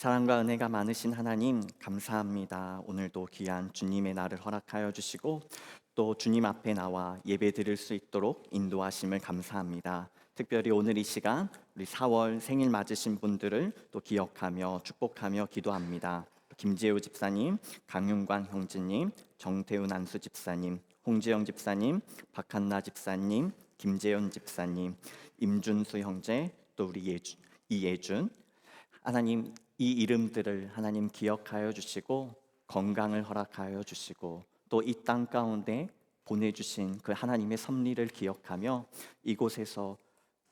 사랑과 은혜가 많으신 하나님 감사합니다. 오늘도 귀한 주님의 날을 허락하여 주시고 또 주님 앞에 나와 예배 드릴 수 있도록 인도하심을 감사합니다. 특별히 오늘 이 시간 우리 4월 생일 맞으신 분들을 또 기억하며 축복하며 기도합니다. 김재우 집사님, 강윤광 형제님, 정태훈 안수 집사님, 홍지영 집사님, 박한나 집사님, 김재현 집사님, 임준수 형제, 또 우리 이예준 하나님, 이 이름들을 하나님 기억하여 주시고 건강을 허락하여 주시고 또 이 땅 가운데 보내주신 그 하나님의 섭리를 기억하며 이곳에서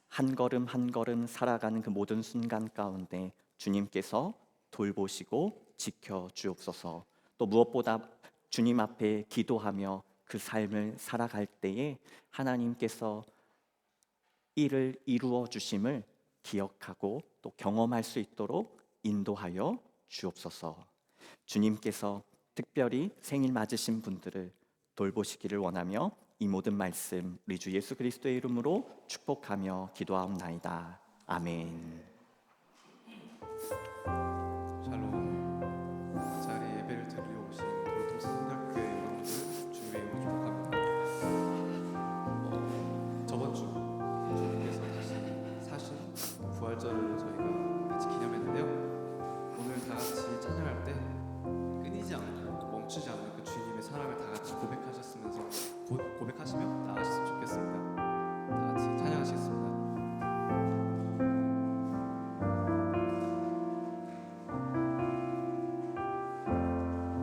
한 걸음 한 걸음 살아가는 그 모든 순간 가운데 주님께서 돌보시고 지켜 주옵소서. 또 무엇보다 주님 앞에 기도하며 그 삶을 살아갈 때에 하나님께서 이를 이루어 주심을 기억하고 또 경험할 수 있도록 인도하여 주옵소서. 주님께서 특별히 생일 맞으신 분들을 돌보시기를 원하며 이 모든 말씀 우리 주 예수 그리스도의 이름으로 축복하며 기도하옵나이다. 아멘. 샬롬. 이 자리에 예배를 드리러 오신 돌통 성결교회 여러분들 주님의 이름으로 축복합니다. 저번 주 주님께서 다시 사신 부활절을 저희가 같이 기념했는데요. 오늘 다 같이 찬양할 때 끊이지 않고 멈추지 않는 그 주님의 사랑을 다 같이 고백하셨으면서 고백하시며 나아가셨으면 좋겠습니다. 다 같이 찬양하시겠습니다.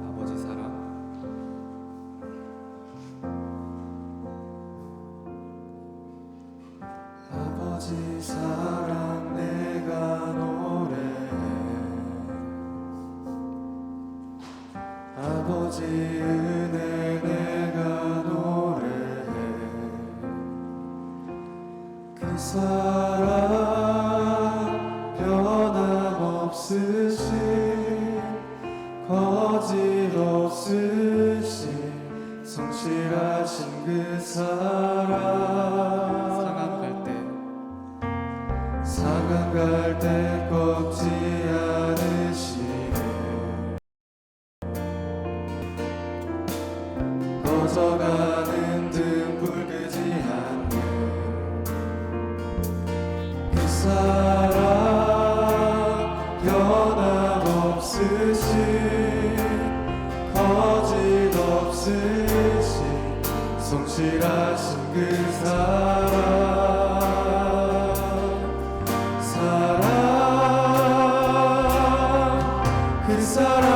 아버지 사랑. 아버지 사랑 내가 노래해 아버지 은혜 내가 노래해 그 사랑 변함없으신 거짓없으신 성실하신 그 사랑 상한 갈 때 꺾지 않으시네 꺼져가는 등불 끄지 않는 그 사랑 변함없으신 거짓없으신 성실하신 그 사랑 그 사랑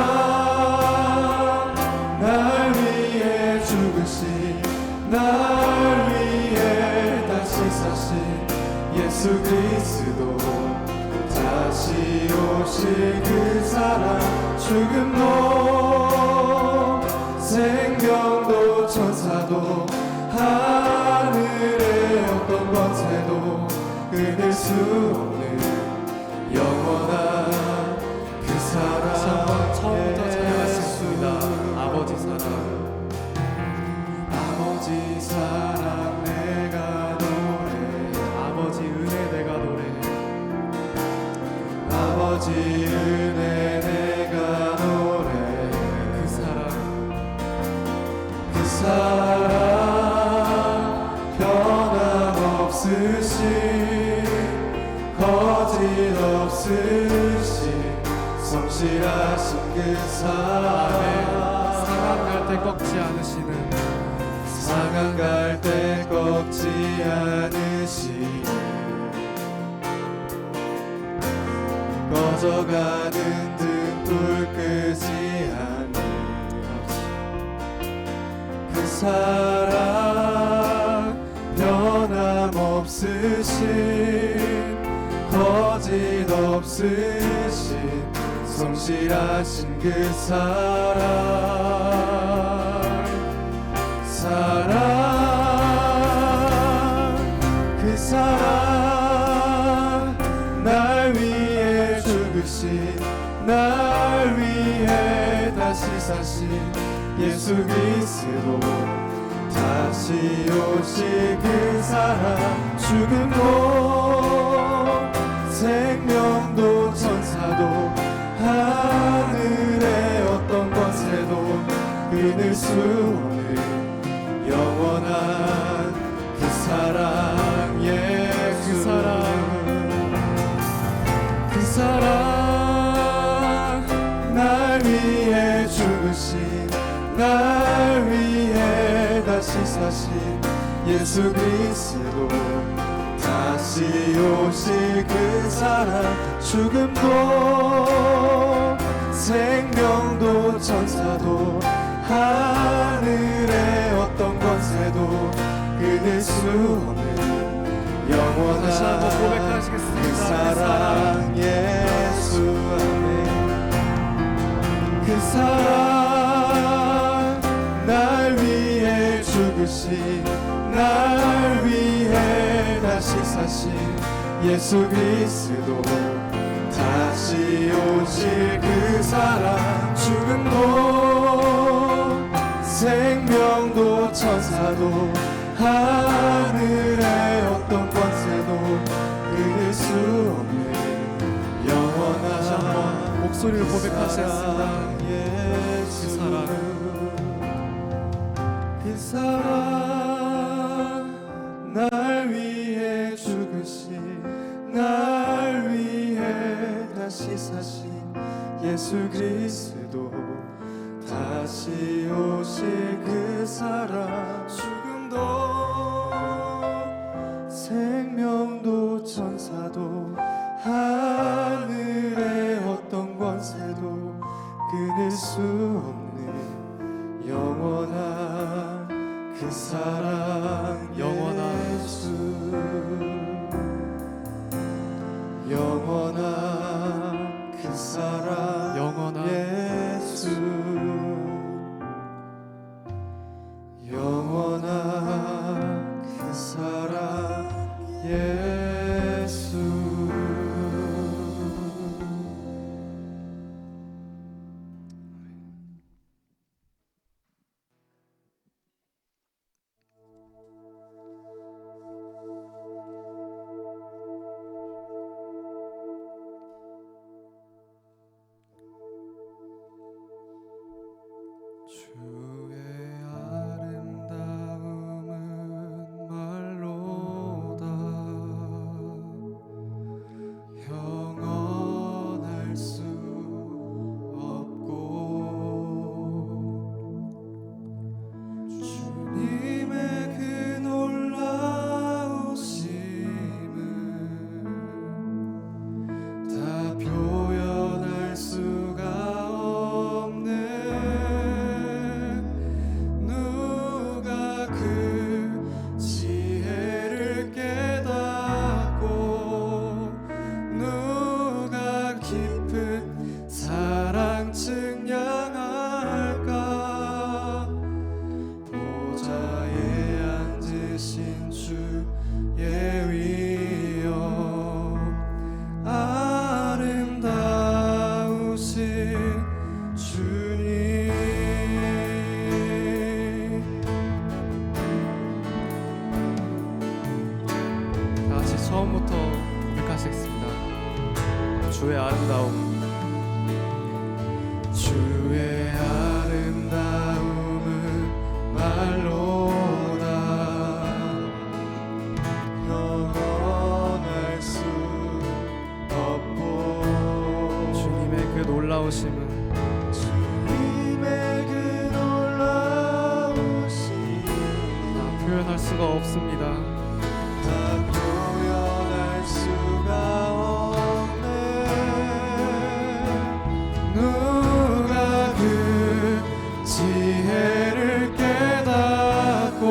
날 위해 죽으신 날 위해 다시 사신 예수 그리스도 다시 오실 그 사랑 죽음도 생명도 천사도 하늘의 어떤 권세도 끊을 수 없는 영원한 그 사랑 처음부터 찬양하시겠습니다. 아버지 사랑. 아버지 사랑 내가 노래해 아버지 은혜 내가 노래해. 아버지 은혜 내가 노래해 그 사랑 그 사랑 변함없으신 거짓없으신 성실하신 그 사랑 상한 갈 때 꺾지 않으시는 상한 갈 때 꺾지 않으시네 꺼져가는 등불 끄지 않는 그 사랑 변함없으신 거짓없으신 성실하신 그 사랑 그 사랑 날 위해 죽으신 날 위해 다시 사신 예수 그리스도 다시 오실 그 사랑 죽음도 생명도 천사도 끊을 수 없는 영원한 그 사랑, 그 사랑 날 위해 죽으신, 날 위해 다시 사신 예수 그리스도, 다시 오실 그 사랑, 죽음도 생명도 천사도 하늘의 어떤 권세도 끊을 수 없는 영원한 다시 한번 고백하시겠습니다. 그 사랑, 예수. 아멘. 그 사랑 날 위해 죽으신, 날 위해 다시 사신 예수 그리스도, 다시 오실 그 사랑, 죽음도 생명도 천사도 하늘의 어떤 권세도 끊을 수 없는 영원한 목소리를 고백하셨습니다. 예수. 그 사랑 날 위해 죽으신, 날 위해 다시 사신 예수 그리스도, 다시 오실 그 사랑, 죽음도 생명도 천사도 하늘의 어떤 권세도 끊을 수 없는 영원한 그 사랑, 영원한 예수. 영원한 그 사랑, 영원한 예수. 영원한 그 사랑, 예수. 주의 아름다움은 말로다 형언할 수 없고, 주님의 그 놀라우심은 다 표현할 수가 없네. 누가 그 지혜를 깨닫고, 누가 깊은 사랑 증량할까. 보좌에 앉으신 주의 위엄, 아름다우신 주님. 다 같이 처음부터 고백하시겠습니다. 주의 아름다움. 주의 아름다움은 말로다 영원할 수 없고, 주님의 그 놀라우심은 주님의 그 놀라우심 다 표현할 수가 없습니다. 다 표현할 수가 없네. 누가 그 지혜를 깨닫고,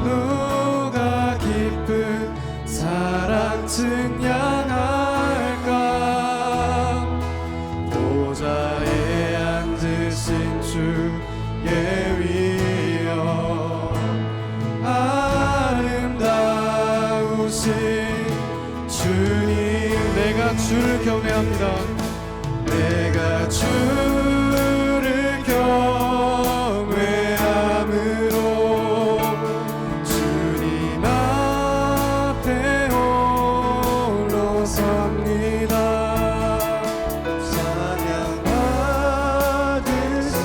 누가 깊은 사랑 증량할까. 보좌에 앉으신 주의 위엄, 아름다우신 주님. 내가 주를 경외합니다. 내가 주를 경외함으로 주님 앞에 홀로 섭니다. 찬양 받으신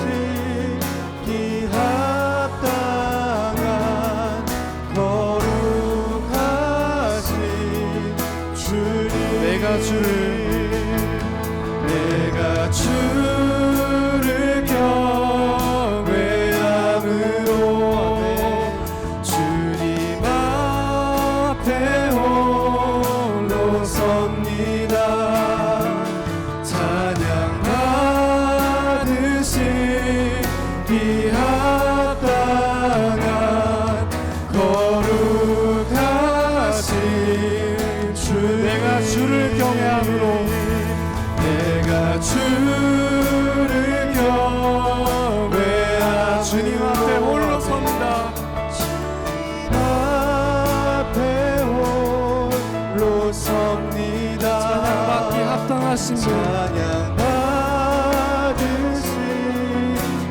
하신 분 찬양 받으시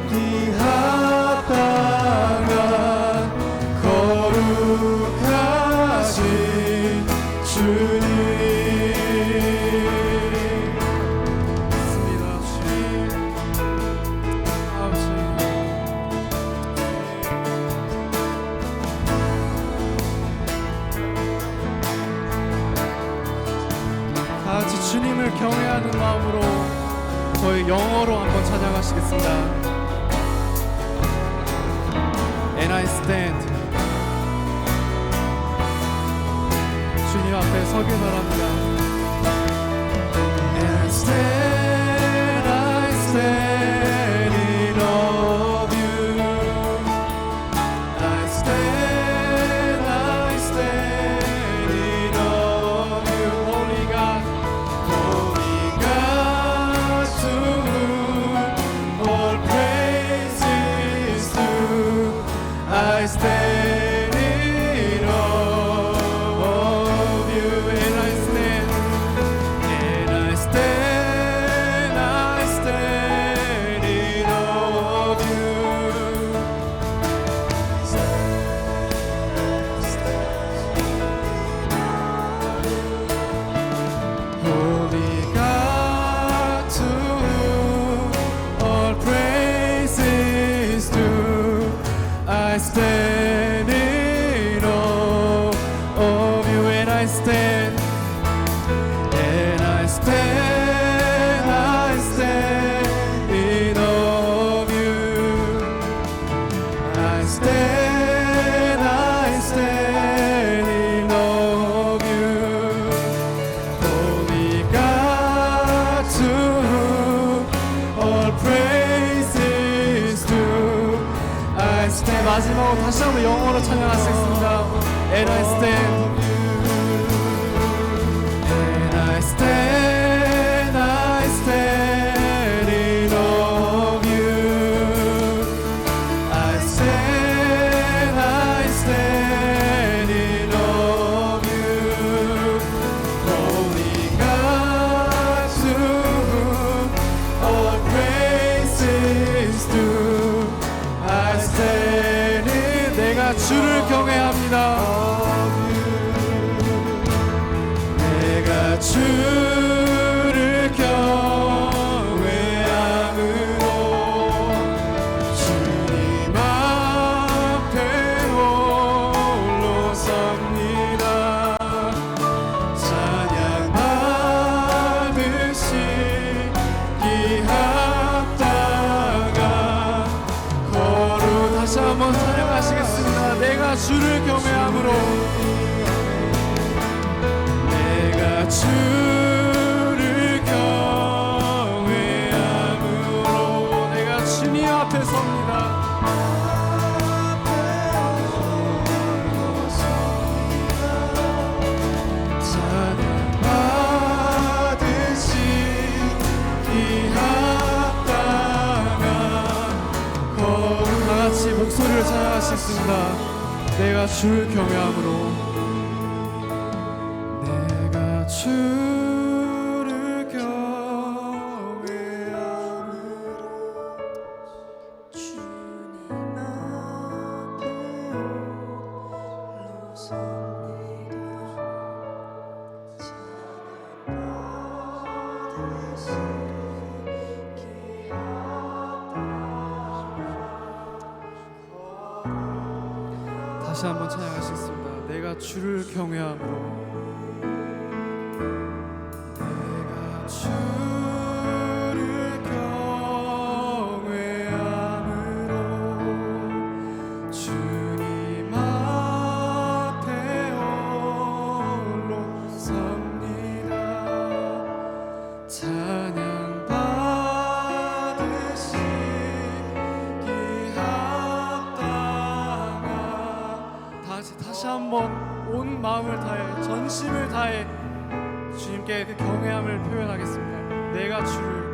기합당한 거룩하신 주님 믿습니다. 주님 아버지 다 같이 주님을 경외하는 마음으로 저희 영어로 한번 찬양하시겠습니다. And I stand. 주님 앞에 서기 바랍니다. And I stand in awe of you. I stand in awe of you, Holy God, Holy God, to whom all praise is due. I stand in awe of you, and I stand in awe of you. Holy God, to whom all praise is due. I stand in awe of you, and I stand in awe of you. I stand in awe of you. Holy God, to whom all praise is due. I stand. 마지막으로 다시 한번 영어로 찬양하시겠습니다. And I stand. And I stand in awe of you. I stand in awe of you. Holy God, to whom all praise is due. I stand in. 내가 주를 경외합니다. 내가 주를 경외함으로 주님 앞에 홀로 섭니다. 찬양 받으시 기합당한 거룩. 다시 한번 찬양하시겠습니다. 내가 주를 경외함으로 내가 주를 경외함으로 내가 주님 앞에 섭니다. 찬양 받으시 기합당한 거룩. 다 같이 목소리를 찬양하시겠습니다. 내가 주를 경외함으로 내가 주를 경외함으로 주님 앞에 홀로 섭니다. 찬양 받으시 다시 한번 찬양하시겠습니다. 내가 주를 경외함으로 내가 주를 경외함으로 주님 앞에 홀로 섭니다. 찬양 받으시 기합당한 다시 한번 온 마음을 다해 전심을 다해 주님께 그 경외함을 표현하겠습니다. 내가 주를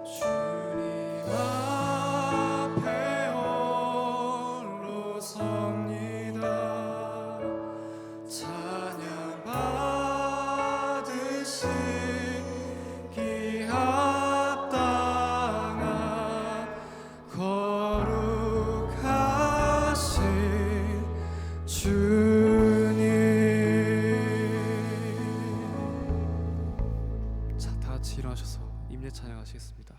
주님 앞에 홀로 서 임재 찬양하시겠습니다.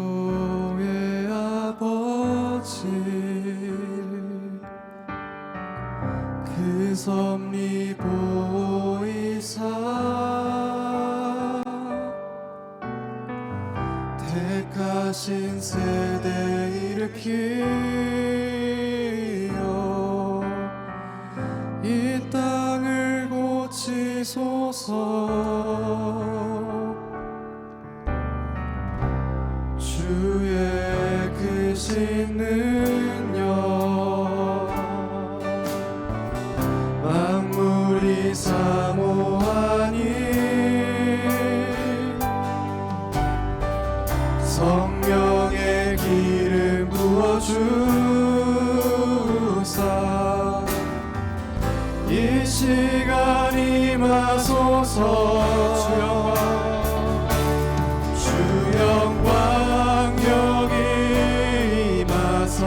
창조의 아버지 그 섭리 보이사 택하신 세대 일으키어 이 땅을 고치소서. 주의 크신 능력 만물이 사모하니 성령의 기름 부어주사 이 시간 임하소서. 주 영광 여기 임하사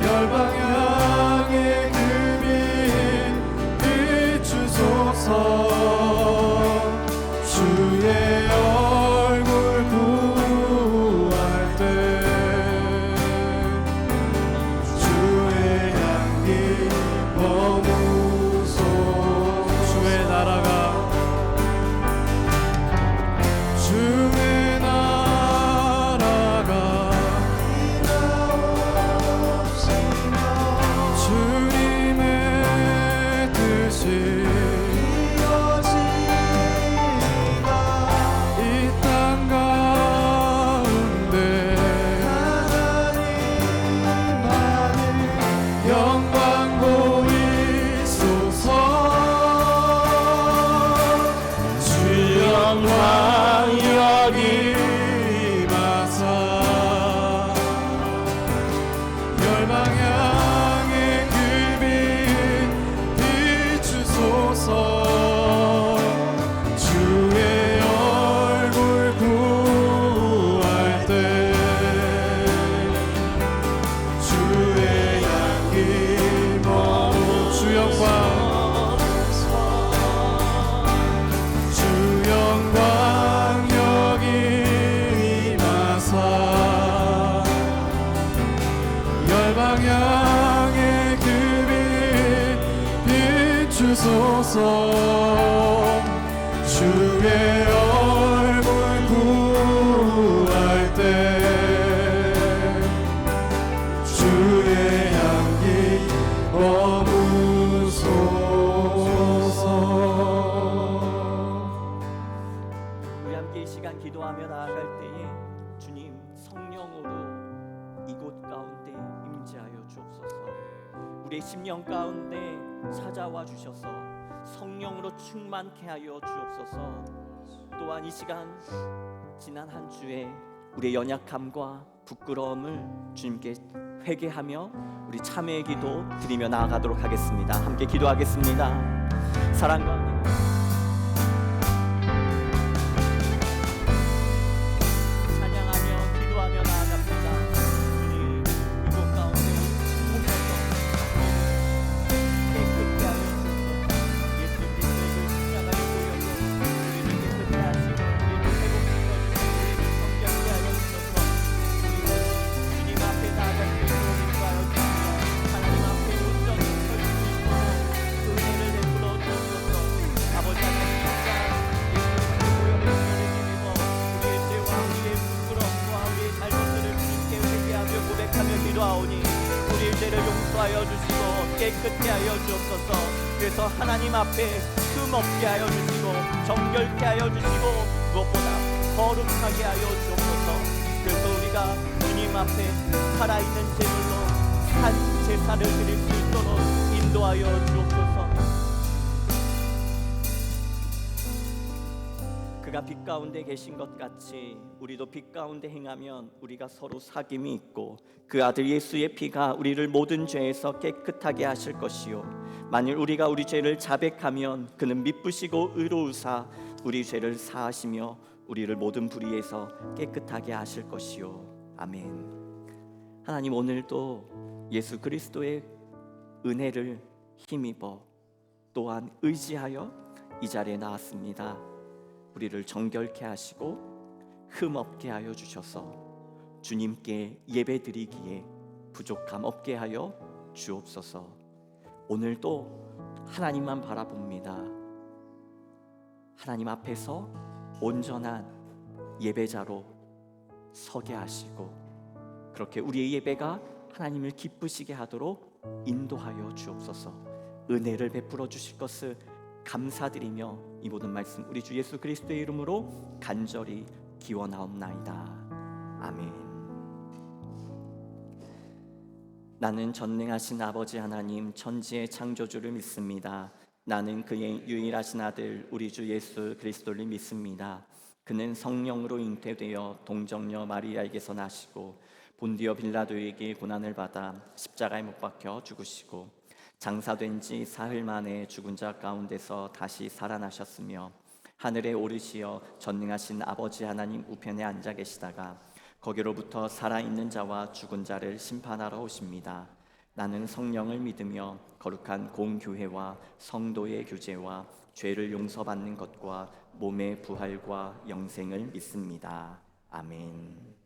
열방향의 그 빛 비추소서. 주의 얼굴 구할 때 주의 향기 머무소. 주의 나라가 주님의 뜻이 이 땅 가운데 영광 보이소서. 주 영광 여기 임하사 열방향의 그 빛 비추소서. 주의 얼굴 구할 때 주의 향기 머무. 주 영광 주 영광 여기 임하사 열방향의 그 빛 비추소서. 주의 얼굴 구할 때 주의 향기 머무소서. 우리 함께 이 시간 기도하며 나아갈 때에 주님 성령으로 이곳 가운데 임재하여 주옵소서. 우리의 심령 가운데 찾아와 주셔서 성령으로 충만케 하여 주옵소서. 또한 이 시간 지난 한 주에 우리의 연약함과 부끄러움을 주님께 회개하며 우리 참회의 기도 드리며 나아가도록 하겠습니다. 함께 기도하겠습니다. 사랑과 은혜 찬양하며 기도하며 나아갑니다. 주님 이곳 가운데 오셔서 깨끗게 하여 주셔서 예수 그리스도의 그 십자가에 보여서 우리를 깨끗게 하시고 우리를 회복시켜 주시고 우리를 성결케 하여 주셔서 우리는 주님 앞에 나아갈 수 있도록 인도하여 주시고 하나님 앞에 온전히 설 수 있도록 은혜를 베풀어 주옵소서. 아버지 하나님 진짜 예수님의 보혈의 은혜를 힘입어 우리의 죄와 우리의 부끄러움과 우리의 잘못들을 주님께 회개하며 고백하며 기도하오니 우리의 죄를 용서하여 주시고 깨끗게 하여 주옵소서. 그래서 하나님 앞에 흠 없게 하여 주시고 정결케 하여 주시고 무엇보다 거룩하게 하여 주옵소서. 그래서 우리가 주님 앞에 살아있는 제물로 산 제사를 드릴 수 있도록 인도하여 주옵소서. 그가 아버지가 빛 가운데 계신 것 같이 우리도 빛 가운데 행하면 우리가 서로 사귐이 있고 그 아들 예수의 피가 우리를 모든 죄에서 깨끗하게 하실 것이요 만일 우리가 우리 죄를 자백하면 그는 미쁘시고 의로우사 우리 죄를 사하시며 우리를 모든 불의에서 깨끗하게 하실 것이요 아멘. 하나님, 오늘도 예수 그리스도의 은혜를 힘입어 또한 의지하여 이 자리에 나왔습니다. 우리를 정결케 하시고 흠없게 하여 주셔서 주님께 예배드리기에 부족함 없게 하여 주옵소서. 오늘도 하나님만 바라봅니다. 하나님 앞에서 온전한 예배자로 서게 하시고 그렇게 우리의 예배가 하나님을 기쁘시게 하도록 인도하여 주옵소서. 은혜를 베풀어 주실 것을 감사드리며 이 모든 말씀 우리 주 예수 그리스도의 이름으로 간절히 기원하옵나이다. 아멘. 나는 전능하신 아버지 하나님 천지의 창조주를 믿습니다. 나는 그의 유일하신 아들 우리 주 예수 그리스도를 믿습니다. 그는 성령으로 잉태되어 동정녀 마리아에게서 나시고 본디오 빌라도에게 고난을 받아 십자가에 못 박혀 죽으시고 장사된 지 사흘 만에 죽은 자 가운데서 다시 살아나셨으며 하늘에 오르시어 전능하신 아버지 하나님 우편에 앉아 계시다가 거기로부터 살아있는 자와 죽은 자를 심판하러 오십니다. 나는 성령을 믿으며 거룩한 공교회와 성도의 교제와 죄를 용서받는 것과 몸의 부활과 영생을 믿습니다. 아멘.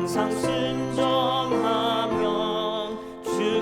항상 순종하면 주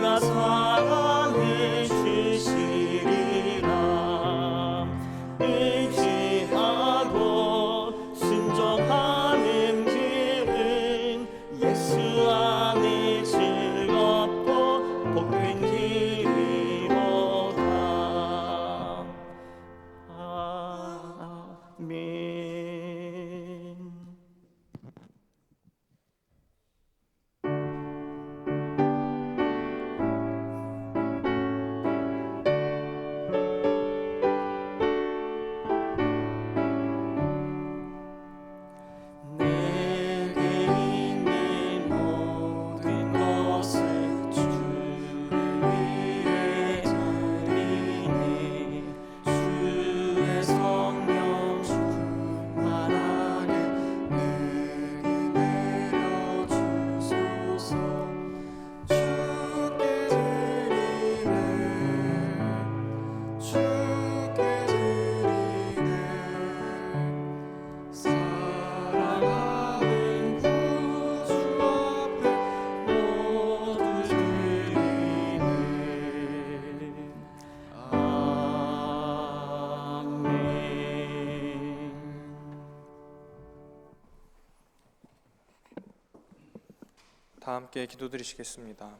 다 함께 기도드리시겠습니다.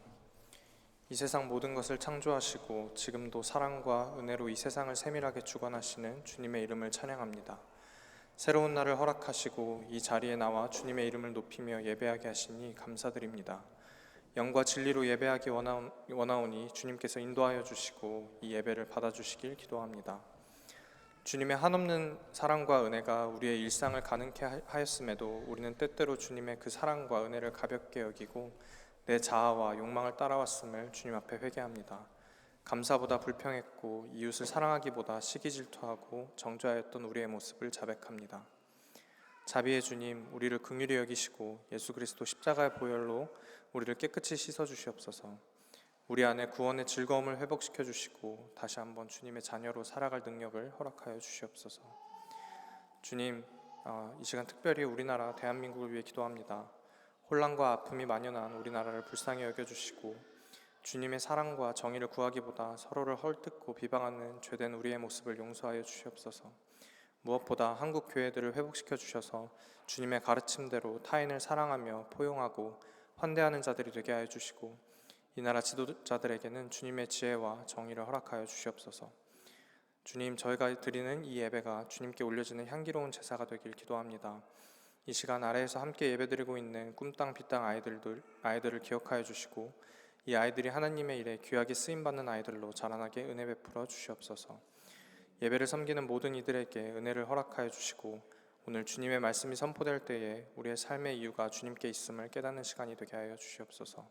이 세상 모든 것을 창조하시고 지금도 사랑과 은혜로 이 세상을 세밀하게 주관하시는 주님의 이름을 찬양합니다. 새로운 날을 허락하시고 이 자리에 나와 주님의 이름을 높이며 예배하게 하시니 감사드립니다. 영과 진리로 예배하기 원하오니 주님께서 인도하여 주시고 이 예배를 받아주시길 기도합니다. 주님의 한없는 사랑과 은혜가 우리의 일상을 가능케 하였음에도 우리는 때때로 주님의 그 사랑과 은혜를 가볍게 여기고 내 자아와 욕망을 따라왔음을 주님 앞에 회개합니다. 감사보다 불평했고 이웃을 사랑하기보다 시기 질투하고 정죄하였던 우리의 모습을 자백합니다. 자비의 주님, 우리를 긍휼히 여기시고 예수 그리스도 십자가의 보혈로 우리를 깨끗이 씻어 주시옵소서. 우리 안에 구원의 즐거움을 회복시켜 주시고 다시 한번 주님의 자녀로 살아갈 능력을 허락하여 주시옵소서. 주님, 이 시간 특별히 우리나라 대한민국을 위해 기도합니다. 혼란과 아픔이 만연한 우리나라를 불쌍히 여겨주시고 주님의 사랑과 정의를 구하기보다 서로를 헐뜯고 비방하는 죄된 우리의 모습을 용서하여 주시옵소서. 무엇보다 한국 교회들을 회복시켜 주셔서 주님의 가르침대로 타인을 사랑하며 포용하고 환대하는 자들이 되게 하여 주시고 이 나라 지도자들에게는 주님의 지혜와 정의를 허락하여 주시옵소서. 주님, 저희가 드리는 이 예배가 주님께 올려지는 향기로운 제사가 되길 기도합니다. 이 시간 아래에서 함께 예배드리고 있는 꿈땅 빛땅 아이들을 기억하여 주시고 이 아이들이 하나님의 일에 귀하게 쓰임받는 아이들로 자라나게 은혜 베풀어 주시옵소서. 예배를 섬기는 모든 이들에게 은혜를 허락하여 주시고 오늘 주님의 말씀이 선포될 때에 우리의 삶의 이유가 주님께 있음을 깨닫는 시간이 되게 하여 주시옵소서.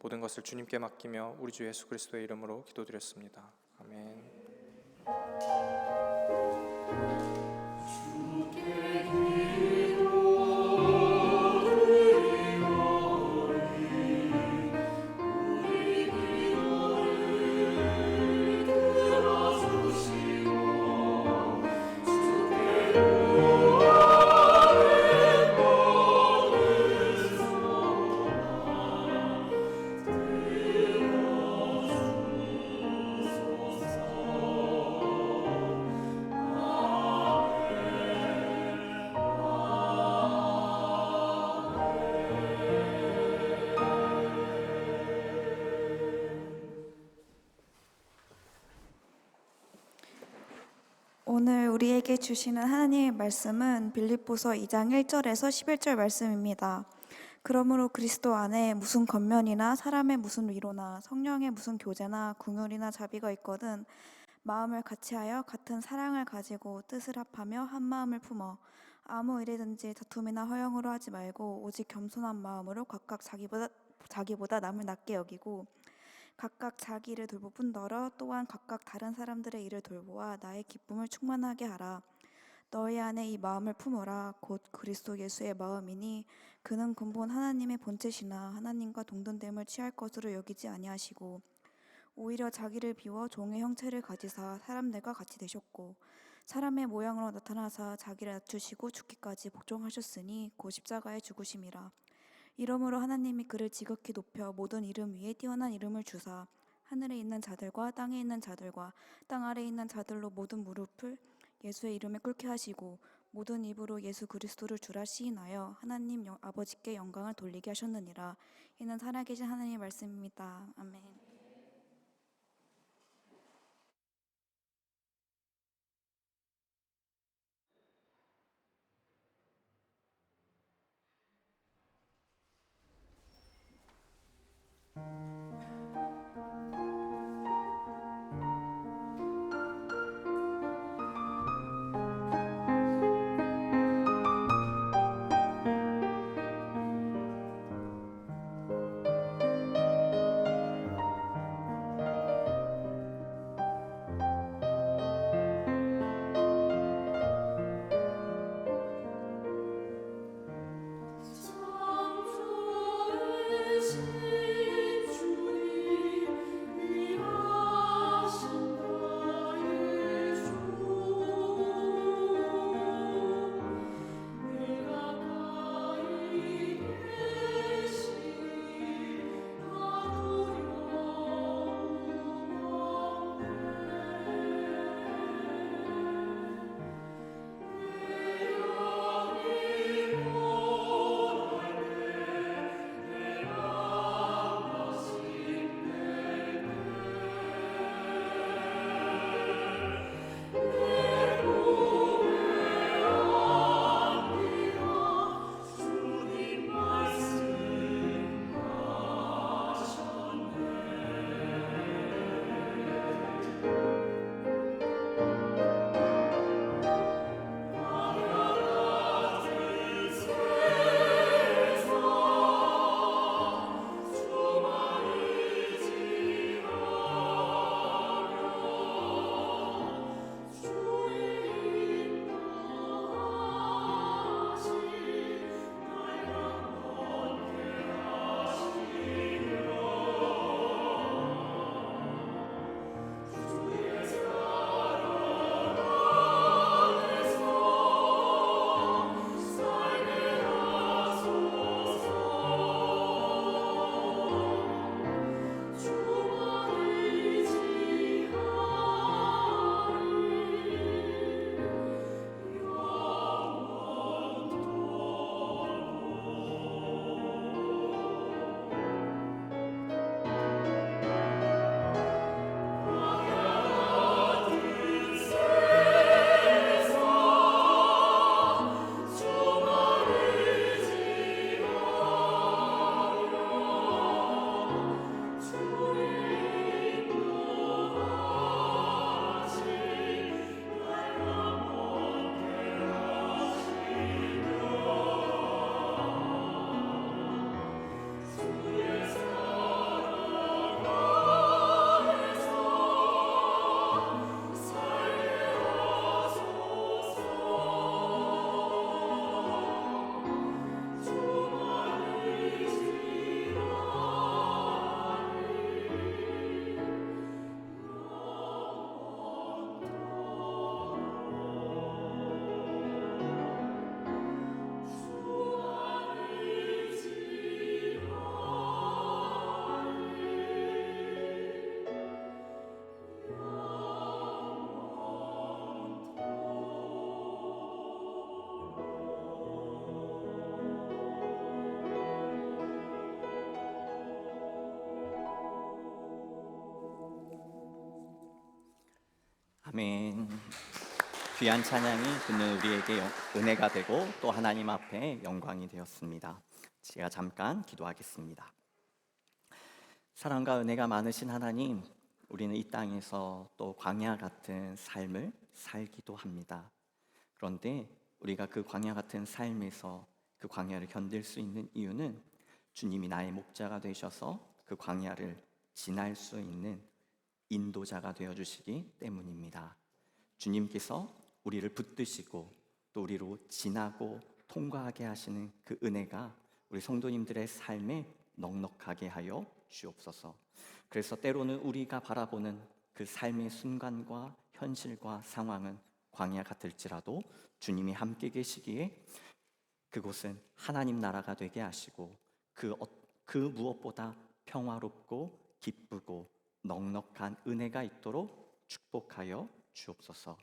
모든 것을 주님께 맡기며 우리 주 예수 그리스도의 이름으로 기도드렸습니다. 아멘. 오늘 우리에게 주시는 하나님의 말씀은 빌립보서 2장 1절에서 11절 말씀입니다. 그러므로 그리스도 안에 무슨 겉면이나 사람의 무슨 위로나 성령의 무슨 교제나 궁율이나 자비가 있거든 마음을 같이하여 같은 사랑을 가지고 뜻을 합하며 한 마음을 품어 아무 일이든지 다툼이나 허영으로 하지 말고 오직 겸손한 마음으로 각각 자기보다 남을 낮게 여기고 각각 자기 일을 돌보뿐더러 또한 각각 다른 사람들의 일을 돌보아 나의 기쁨을 충만하게 하라. 너희 안에 이 마음을 품어라. 곧 그리스도 예수의 마음이니 그는 근본 하나님의 본체시나 하나님과 동등됨을 취할 것으로 여기지 아니하시고 오히려 자기를 비워 종의 형체를 가지사 사람들과 같이 되셨고 사람의 모양으로 나타나사 자기를 낮추시고 죽기까지 복종하셨으니 곧 십자가에 죽으심이라. 이러므로 하나님이 그를 지극히 높여 모든 이름 위에 뛰어난 이름을 주사 하늘에 있는 자들과 땅에 있는 자들과 땅 아래에 있는 자들로 모든 무릎을 예수의 이름에 꿇게 하시고 모든 입으로 예수 그리스도를 주라 시인하여 하나님 아버지께 영광을 돌리게 하셨느니라. 이는 살아계신 하나님의 말씀입니다. 아멘. 아멘. 귀한 찬양이 듣는 우리에게 은혜가 되고 또 하나님 앞에 영광이 되었습니다. 제가 잠깐 기도하겠습니다. 사랑과 은혜가 많으신 하나님, 우리는 이 땅에서 또 광야 같은 삶을 살기도 합니다. 그런데 우리가 그 광야 같은 삶에서 그 광야를 견딜 수 있는 이유는 주님이 나의 목자가 되셔서 그 광야를 지날 수 있는 인도자가 되어주시기 때문입니다. 주님께서 우리를 붙드시고 또 우리로 지나고 통과하게 하시는 그 은혜가 우리 성도님들의 삶에 넉넉하게 하여 주옵소서. 그래서 때로는 우리가 바라보는 그 삶의 순간과 현실과 상황은 광야 같을지라도 주님이 함께 계시기에 그곳은 하나님 나라가 되게 하시고 그 무엇보다 평화롭고 기쁘고 넉넉한 은혜가 있도록 축복하여 주옵소서.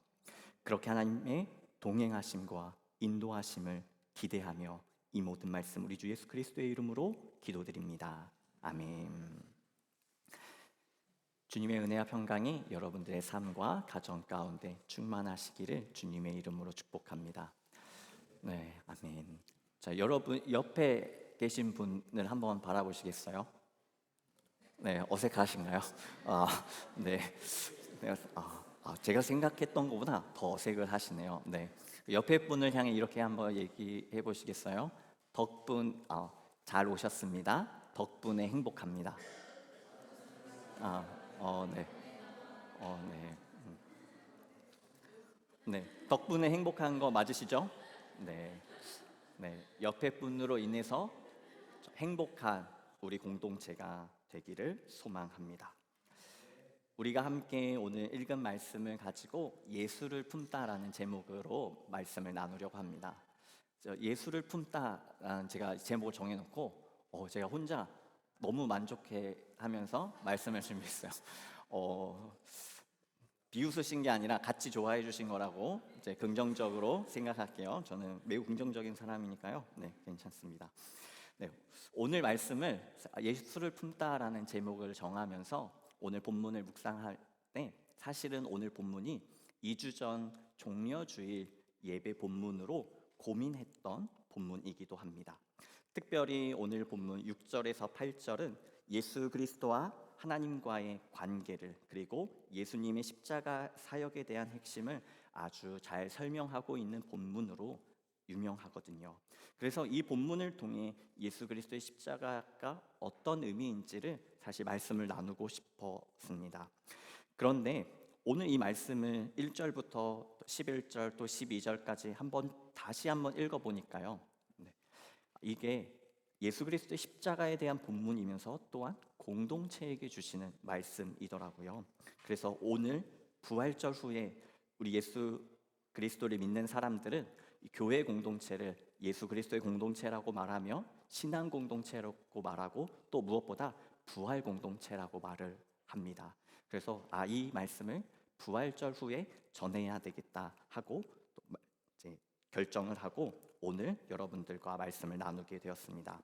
그렇게 하나님의 동행하심과 인도하심을 기대하며 이 모든 말씀 우리 주 예수 그리스도의 이름으로 기도드립니다. 아멘. 주님의 은혜와 평강이 여러분들의 삶과 가정 가운데 충만하시기를 주님의 이름으로 축복합니다. 네, 아멘. 자, 여러분 옆에 계신 분을 한번 바라보시겠어요? 네, 어색하신가요? 네. 제가 생각했던 것보다 더 어색을 하시네요. 네, 옆에 분을 향해 이렇게 한번 얘기해 보시겠어요? 잘 오셨습니다. 덕분에 행복합니다. 네. 네. 네, 덕분에 행복한 거 맞으시죠? 네. 네, 옆에 분으로 인해서 행복한 우리 공동체가 되기를 소망합니다. 우리가 함께 오늘 읽은 말씀을 가지고 예수를 품다라는 제목으로 말씀을 나누려고 합니다. 예수를 품다라는 제가 제목을 정해놓고 제가 혼자 너무 만족해하면서 말씀을 준비했어요. 비웃으신 게 아니라 같이 좋아해 주신 거라고 이제 긍정적으로 생각할게요. 저는 매우 긍정적인 사람이니까요. 네, 괜찮습니다. 네, 오늘 말씀을 예수를 품다라는 제목을 정하면서 오늘 본문을 묵상할 때 사실은 오늘 본문이 2주 전 종려주일 예배 본문으로 고민했던 본문이기도 합니다. 특별히 오늘 본문 6절에서 8절은 예수 그리스도와 하나님과의 관계를 그리고 예수님의 십자가 사역에 대한 핵심을 아주 잘 설명하고 있는 본문으로 유명하거든요. 그래서 이 본문을 통해 예수 그리스도의 십자가가 어떤 의미인지를 사실 말씀을 나누고 싶었습니다. 그런데 오늘 이 말씀을 1절부터 11절 또 12절까지 다시 한번 읽어보니까요. 이게 예수 그리스도의 십자가에 대한 본문이면서 또한 공동체에게 주시는 말씀이더라고요. 그래서 오늘 부활절 후에 우리 예수 그리스도를 믿는 사람들은 이 교회 공동체를 예수 그리스도의 공동체라고 말하며 신앙 공동체라고 말하고 또 무엇보다 부활 공동체라고 말을 합니다. 그래서 이 말씀을 부활절 후에 전해야 되겠다 하고 이제 결정을 하고 오늘 여러분들과 말씀을 나누게 되었습니다.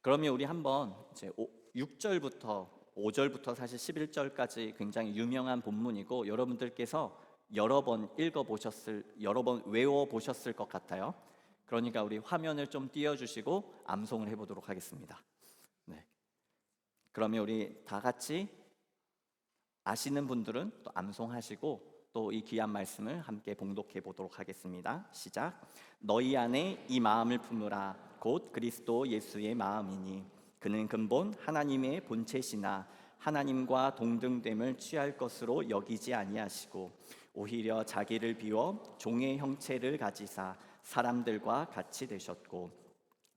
그러면 우리 한번 이제 6절부터 5절부터 사실 11절까지 굉장히 유명한 본문이고 여러분들께서 여러 번 외워보셨을 것 같아요. 그러니까 우리 화면을 좀 띄워주시고 암송을 해보도록 하겠습니다. 네. 그러면 우리 다 같이 아시는 분들은 또 암송하시고 또 이 귀한 말씀을 함께 봉독해 보도록 하겠습니다. 시작. 너희 안에 이 마음을 품으라. 곧 그리스도 예수의 마음이니 그는 근본 하나님의 본체시나 하나님과 동등됨을 취할 것으로 여기지 아니하시고 오히려 자기를 비워 종의 형체를 가지사 사람들과 같이 되셨고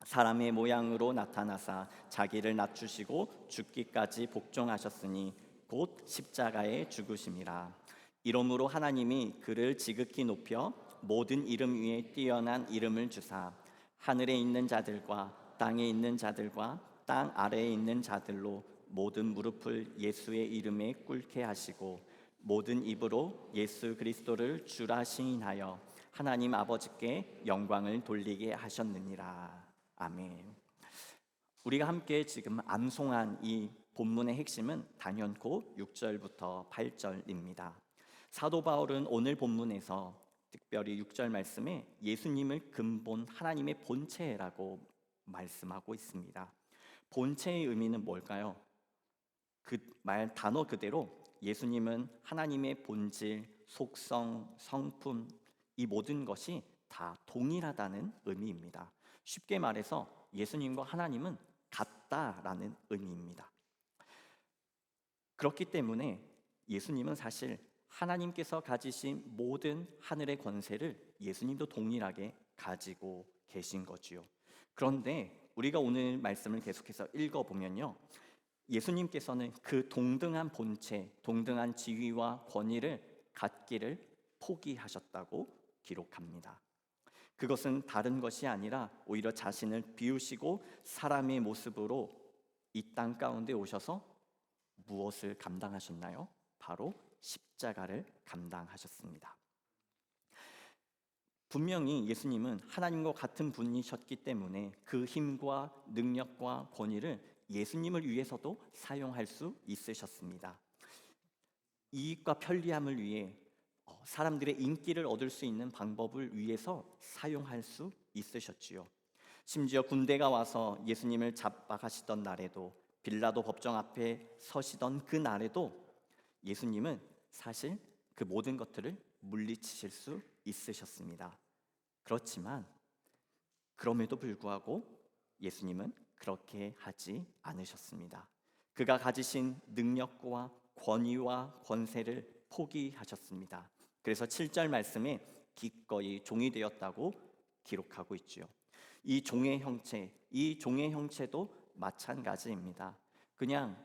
사람의 모양으로 나타나사 자기를 낮추시고 죽기까지 복종하셨으니 곧 십자가에 죽으심이라. 이러므로 하나님이 그를 지극히 높여 모든 이름 위에 뛰어난 이름을 주사 하늘에 있는 자들과 땅에 있는 자들과 땅 아래에 있는 자들로 모든 무릎을 예수의 이름에 꿇게 하시고 모든 입으로 예수 그리스도를 주라 시인하여 하나님 아버지께 영광을 돌리게 하셨느니라. 아멘. 우리가 함께 지금 암송한 이 본문의 핵심은 단연코 6절부터 8절입니다. 사도 바울은 오늘 본문에서 특별히 6절 말씀에 예수님을 근본 하나님의 본체라고 말씀하고 있습니다. 본체의 의미는 뭘까요? 그 말 단어 그대로 예수님은 하나님의 본질, 속성, 성품 이 모든 것이 다 동일하다는 의미입니다. 쉽게 말해서 예수님과 하나님은 같다라는 의미입니다. 그렇기 때문에 예수님은 사실 하나님께서 가지신 모든 하늘의 권세를 예수님도 동일하게 가지고 계신 거지요. 그런데 우리가 오늘 말씀을 계속해서 읽어보면요, 예수님께서는 그 동등한 본체, 동등한 지위와 권위를 갖기를 포기하셨다고 기록합니다. 그것은 다른 것이 아니라 오히려 자신을 비우시고 사람의 모습으로 이 땅 가운데 오셔서 무엇을 감당하셨나요? 바로 십자가를 감당하셨습니다. 분명히 예수님은 하나님과 같은 분이셨기 때문에 그 힘과 능력과 권위를 예수님을 위해서도 사용할 수 있으셨습니다. 이익과 편리함을 위해 사람들의 인기를 얻을 수 있는 방법을 위해서 사용할 수 있으셨지요. 심지어 군대가 와서 예수님을 잡아가시던 날에도, 빌라도 법정 앞에 서시던 그 날에도 예수님은 사실 그 모든 것들을 물리치실 수 있으셨습니다. 그렇지만 그럼에도 불구하고 예수님은 그렇게 하지 않으셨습니다. 그가 가지신 능력과 권위와 권세를 포기하셨습니다. 그래서 7절 말씀에 기꺼이 종이 되었다고 기록하고 있지요. 이 종의 형체도 마찬가지입니다. 그냥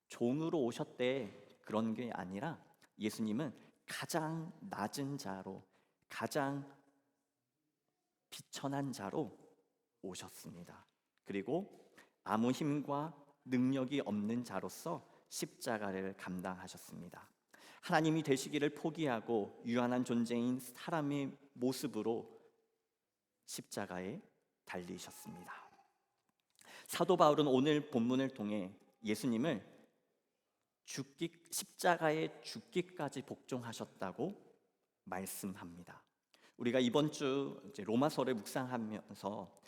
종으로 오셨대 그런 게 아니라 예수님은 가장 낮은 자로, 가장 비천한 자로 오셨습니다. 그리고 아무 힘과 능력이 없는 자로서 십자가를 감당하셨습니다. 하나님이 되시기를 포기하고 유한한 존재인 사람의 모습으로 십자가에 달리셨습니다. 사도 바울은 오늘 본문을 통해 예수님을 십자가에 죽기까지 복종하셨다고 말씀합니다. 우리가 이번 주 로마서를 묵상하면서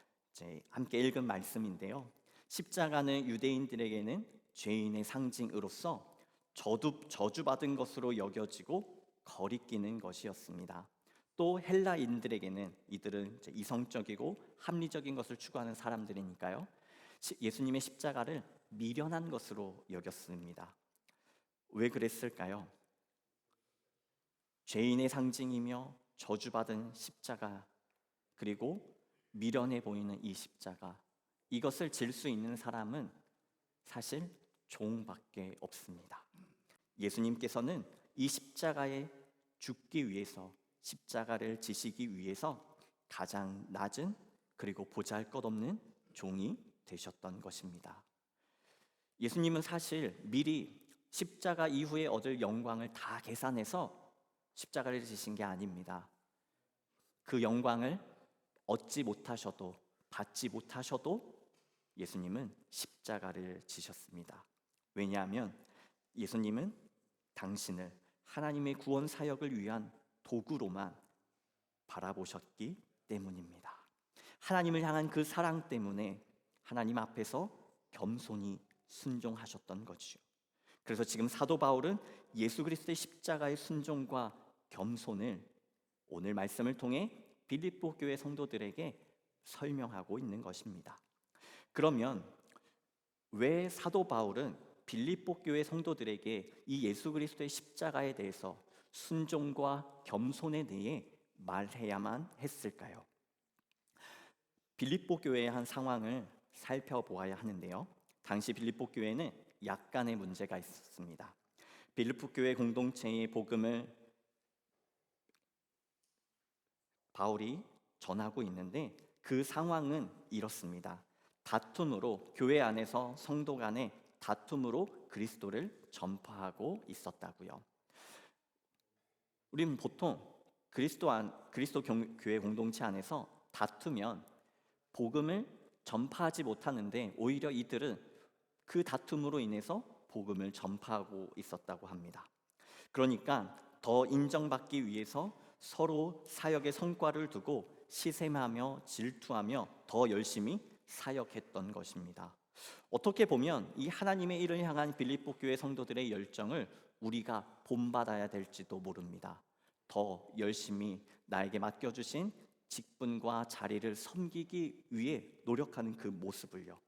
함께 읽은 말씀인데요, 십자가는 유대인들에게는 죄인의 상징으로서 저주받은 것으로 여겨지고 거리끼는 것이었습니다. 또 헬라인들에게는 이들은 이성적이고 합리적인 것을 추구하는 사람들이니까요, 예수님의 십자가를 미련한 것으로 여겼습니다. 왜 그랬을까요? 죄인의 상징이며 저주받은 십자가, 그리고 미련해 보이는 이 십자가, 이것을 질 수 있는 사람은 사실 종밖에 없습니다. 예수님께서는 이 십자가에 죽기 위해서, 십자가를 지시기 위해서 가장 낮은 그리고 보잘것없는 종이 되셨던 것입니다. 예수님은 사실 미리 십자가 이후에 얻을 영광을 다 계산해서 십자가를 지신 게 아닙니다. 그 영광을 얻지 못하셔도, 받지 못하셔도 예수님은 십자가를 지셨습니다. 왜냐하면 예수님은 당신을 하나님의 구원 사역을 위한 도구로만 바라보셨기 때문입니다. 하나님을 향한 그 사랑 때문에 하나님 앞에서 겸손히 순종하셨던 것이죠. 그래서 지금 사도 바울은 예수 그리스도의 십자가의 순종과 겸손을 오늘 말씀을 통해 빌립보 교회 성도들에게 설명하고 있는 것입니다. 그러면 왜 사도 바울은 빌립보 교회 성도들에게 이 예수 그리스도의 십자가에 대해서 순종과 겸손에 대해 말해야만 했을까요? 빌립보 교회의 한 상황을 살펴보아야 하는데요, 당시 빌립보 교회는 약간의 문제가 있었습니다. 빌립보 교회 공동체의 복음을 바울이 전하고 있는데 그 상황은 이렇습니다. 다툼으로, 교회 안에서 성도 간의 다툼으로 그리스도를 전파하고 있었다고요. 우리는 보통 그리스도 교회 공동체 안에서 다투면 복음을 전파하지 못하는데 오히려 이들은 그 다툼으로 인해서 복음을 전파하고 있었다고 합니다. 그러니까 더 인정받기 위해서 서로 사역의 성과를 두고 시샘하며 질투하며 더 열심히 사역했던 것입니다. 어떻게 보면 이 하나님의 일을 향한 빌립보 교회 성도들의 열정을 우리가 본받아야 될지도 모릅니다. 더 열심히 나에게 맡겨주신 직분과 자리를 섬기기 위해 노력하는 그 모습을요.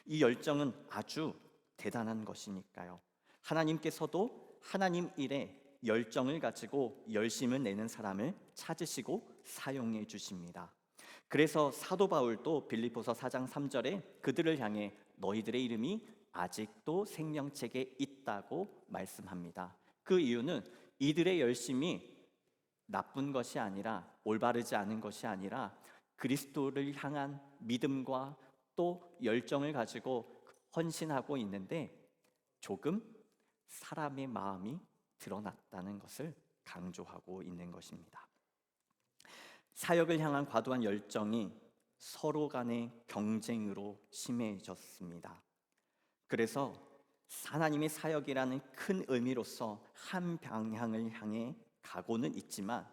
이 열정은 아주 대단한 것이니까요. 하나님께서도 하나님 일에 열정을 가지고 열심을 내는 사람을 찾으시고 사용해 주십니다. 그래서 사도 바울도 빌립보서 4장 3절에 그들을 향해 너희들의 이름이 아직도 생명책에 있다고 말씀합니다. 그 이유는 이들의 열심이 나쁜 것이 아니라, 올바르지 않은 것이 아니라 그리스도를 향한 믿음과 또 열정을 가지고 헌신하고 있는데 조금 사람의 마음이 드러났다는 것을 강조하고 있는 것입니다. 사역을 향한 과도한 열정이 서로 간의 경쟁으로 심해졌습니다. 그래서 하나님의 사역이라는 큰 의미로서 한 방향을 향해 가고는 있지만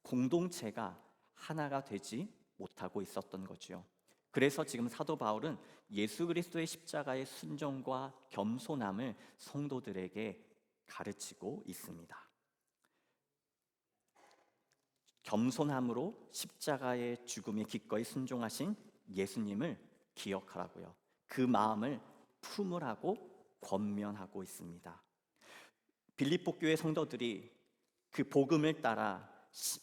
공동체가 하나가 되지 못하고 있었던 거지요. 그래서 지금 사도 바울은 예수 그리스도의 십자가의 순종과 겸손함을 성도들에게 가르치고 있습니다. 겸손함으로 십자가의 죽음에 기꺼이 순종하신 예수님을 기억하라고요. 그 마음을 품으라고 권면하고 있습니다. 빌립보 교회 성도들이 그 복음을 따라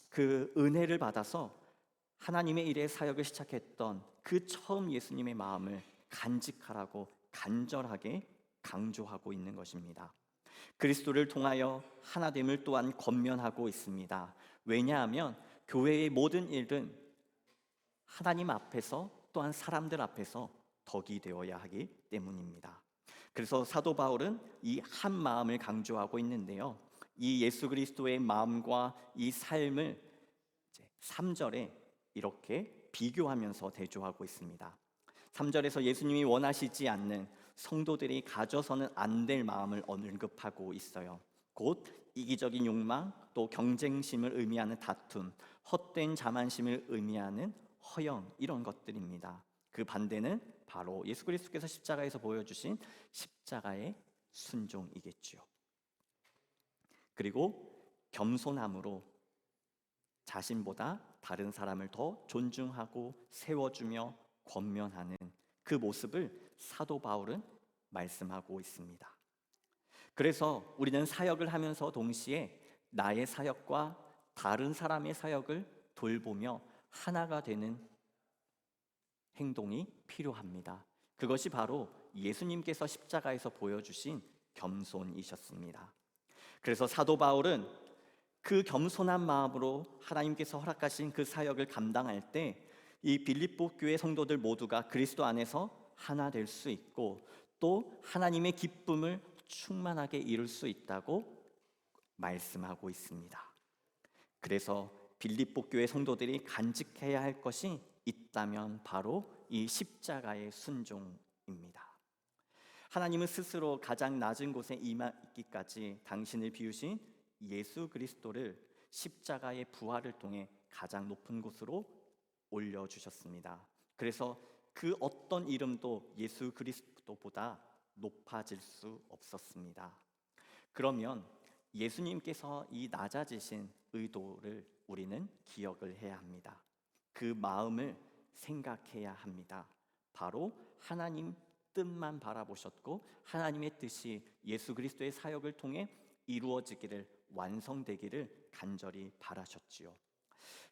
그 은혜를 받아서 하나님의 일에 사역을 시작했던 그 처음 예수님의 마음을 간직하라고 간절하게 강조하고 있는 것입니다. 그리스도를 통하여 하나됨을 또한 권면하고 있습니다. 왜냐하면 교회의 모든 일은 하나님 앞에서 또한 사람들 앞에서 덕이 되어야 하기 때문입니다. 그래서 사도 바울은 이 한 마음을 강조하고 있는데요. 이 예수 그리스도의 마음과 이 삶을 3절에 이렇게 비교하면서 대조하고 있습니다. 3절에서 예수님이 원하시지 않는 성도들이 가져서는 안 될 마음을 언급하고 있어요. 곧 이기적인 욕망, 또 경쟁심을 의미하는 다툼, 헛된 자만심을 의미하는 허영, 이런 것들입니다. 그 반대는 바로 예수 그리스도께서 십자가에서 보여주신 십자가의 순종이겠죠. 그리고 겸손함으로 자신보다 다른 사람을 더 존중하고 세워주며 권면하는 그 모습을 사도 바울은 말씀하고 있습니다. 그래서 우리는 사역을 하면서 동시에 나의 사역과 다른 사람의 사역을 돌보며 하나가 되는 행동이 필요합니다. 그것이 바로 예수님께서 십자가에서 보여주신 겸손이셨습니다. 그래서 사도 바울은 그 겸손한 마음으로 하나님께서 허락하신 그 사역을 감당할 때 이 빌립보 교회 성도들 모두가 그리스도 안에서 하나 될 수 있고 또 하나님의 기쁨을 충만하게 이룰 수 있다고 말씀하고 있습니다. 그래서 빌립보 교회 성도들이 간직해야 할 것이 있다면 바로 이 십자가의 순종입니다. 하나님은 스스로 가장 낮은 곳에 임하기까지 당신을 비우신 예수 그리스도를 십자가의 부활을 통해 가장 높은 곳으로 올려주셨습니다. 그래서 그 어떤 이름도 예수 그리스도보다 높아질 수 없었습니다. 그러면 예수님께서 이 낮아지신 의도를 우리는 기억을 해야 합니다. 그 마음을 생각해야 합니다. 바로 하나님 뜻만 바라보셨고 하나님의 뜻이 예수 그리스도의 사역을 통해 이루어지기를, 완성되기를 간절히 바라셨지요.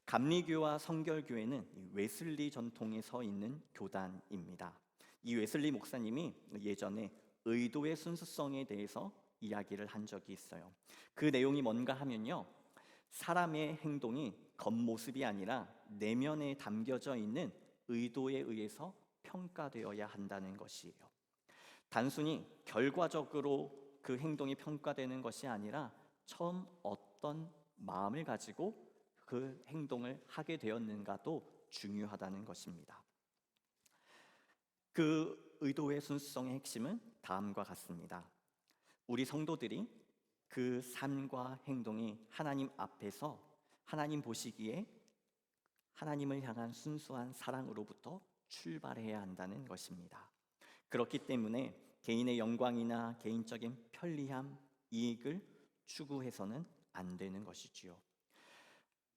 감리교와 성결교회는 웨슬리 전통에 서 있는 교단입니다. 이 웨슬리 목사님이 예전에 의도의 순수성에 대해서 이야기를 한 적이 있어요. 그 내용이 뭔가 하면요, 사람의 행동이 겉모습이 아니라 내면에 담겨져 있는 의도에 의해서 평가되어야 한다는 것이에요. 단순히 결과적으로 그 행동이 평가되는 것이 아니라 처음 어떤 마음을 가지고 그 행동을 하게 되었는가도 중요하다는 것입니다. 그 의도의 순수성의 핵심은 다음과 같습니다. 우리 성도들이 그 삶과 행동이 하나님 앞에서 하나님 보시기에 하나님을 향한 순수한 사랑으로부터 출발해야 한다는 것입니다. 그렇기 때문에 개인의 영광이나 개인적인 편리함, 이익을 추구해서는 안 되는 것이지요.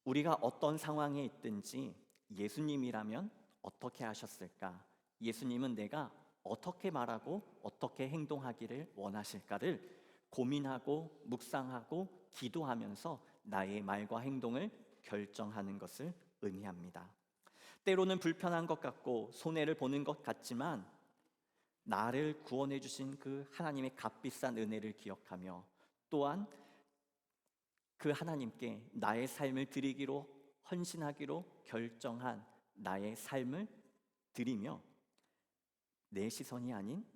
우리가 어떤 상황에 있든지 예수님이라면 어떻게 하셨을까? 예수님은 내가 어떻게 말하고 어떻게 행동하기를 원하실까를 고민하고 묵상하고 기도하면서 나의 말과 행동을 결정하는 것을 의미합니다. 때로는 불편한 것 같고 손해를 보는 것 같지만 나를 구원해 주신 그 하나님의 값비싼 은혜를 기억하며 또한 그 하나님께 나의 삶을 드리기로 헌신하기로 결정한 나의 삶을 드리며 내 시선이 아닌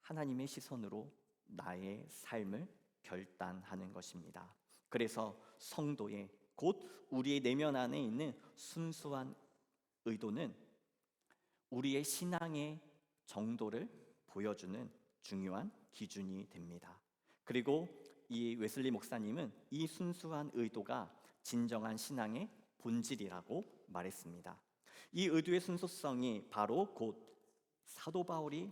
하나님의 시선으로 나의 삶을 결단하는 것입니다. 그래서 성도의 곧 우리의 내면 안에 있는 순수한 의도는 우리의 신앙의 정도를 보여주는 중요한 기준이 됩니다. 그리고 이 웨슬리 목사님은 이 순수한 의도가 진정한 신앙의 본질이라고 말했습니다. 이 의도의 순수성이 바로 곧 사도 바울이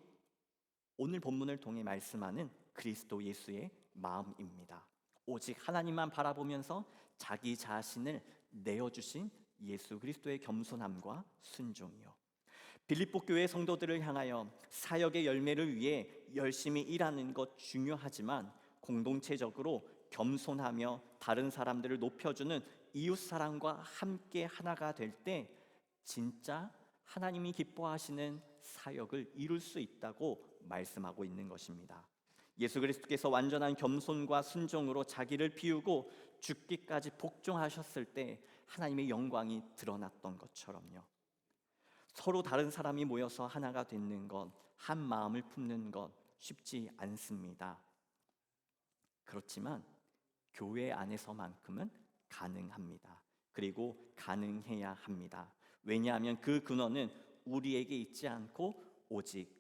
오늘 본문을 통해 말씀하는 그리스도 예수의 마음입니다. 오직 하나님만 바라보면서 자기 자신을 내어주신 예수 그리스도의 겸손함과 순종이요. 빌립보 교회 성도들을 향하여 사역의 열매를 위해 열심히 일하는 것 중요하지만 공동체적으로 겸손하며 다른 사람들을 높여주는 이웃사랑과 함께 하나가 될 때 진짜 하나님이 기뻐하시는 사역을 이룰 수 있다고 말씀하고 있는 것입니다. 예수 그리스도께서 완전한 겸손과 순종으로 자기를 비우고 죽기까지 복종하셨을 때 하나님의 영광이 드러났던 것처럼요. 서로 다른 사람이 모여서 하나가 되는 것, 한 마음을 품는 것 쉽지 않습니다. 그렇지만 교회 안에서만큼은 가능합니다. 그리고 가능해야 합니다. 왜냐하면 그 근원은 우리에게 있지 않고 오직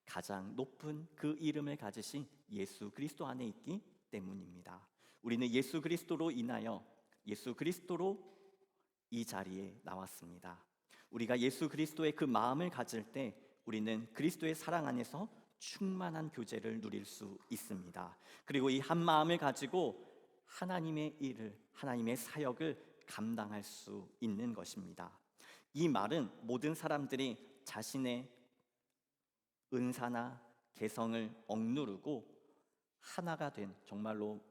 가장 높은 그 이름을 가지신 예수 그리스도 안에 있기 때문입니다. 우리는 예수 그리스도로 인하여 예수 그리스도로 이 자리에 나왔습니다. 우리가 예수 그리스도의 그 마음을 가질 때 우리는 그리스도의 사랑 안에서 충만한 교제를 누릴 수 있습니다. 그리고 이 한 마음을 가지고 하나님의 일을, 하나님의 사역을 감당할 수 있는 것입니다. 이 말은 모든 사람들이 자신의 은사나 개성을 억누르고 하나가 된 정말로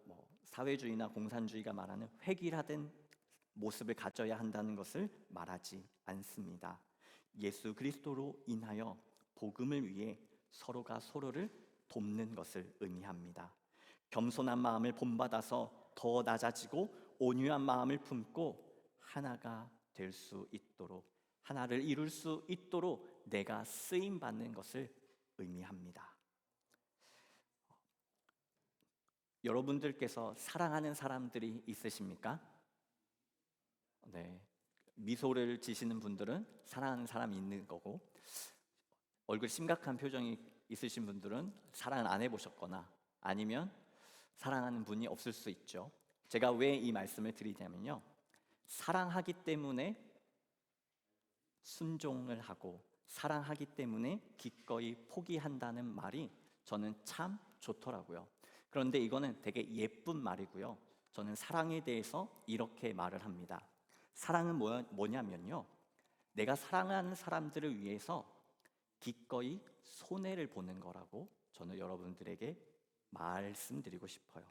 사회주의나 공산주의가 말하는 획일화된 모습을 가져야 한다는 것을 말하지 않습니다. 예수 그리스도로 인하여 복음을 위해 서로가 서로를 돕는 것을 의미합니다. 겸손한 마음을 본받아서 더 낮아지고 온유한 마음을 품고 하나가 될 수 있도록, 하나를 이룰 수 있도록 내가 쓰임 받는 것을 의미합니다. 여러분들께서 사랑하는 사람들이 있으십니까? 네, 미소를 지시는 분들은 사랑하는 사람이 있는 거고, 얼굴 심각한 표정이 있으신 분들은 사랑을 안 해보셨거나 아니면 사랑하는 분이 없을 수 있죠. 제가 왜 이 말씀을 드리냐면요, 사랑하기 때문에 순종을 하고 사랑하기 때문에 기꺼이 포기한다는 말이 저는 참 좋더라고요. 그런데 이거는 되게 예쁜 말이고요. 저는 사랑에 대해서 이렇게 말을 합니다. 사랑은 뭐냐면요, 내가 사랑하는 사람들을 위해서 기꺼이 손해를 보는 거라고 저는 여러분들에게 말씀드리고 싶어요.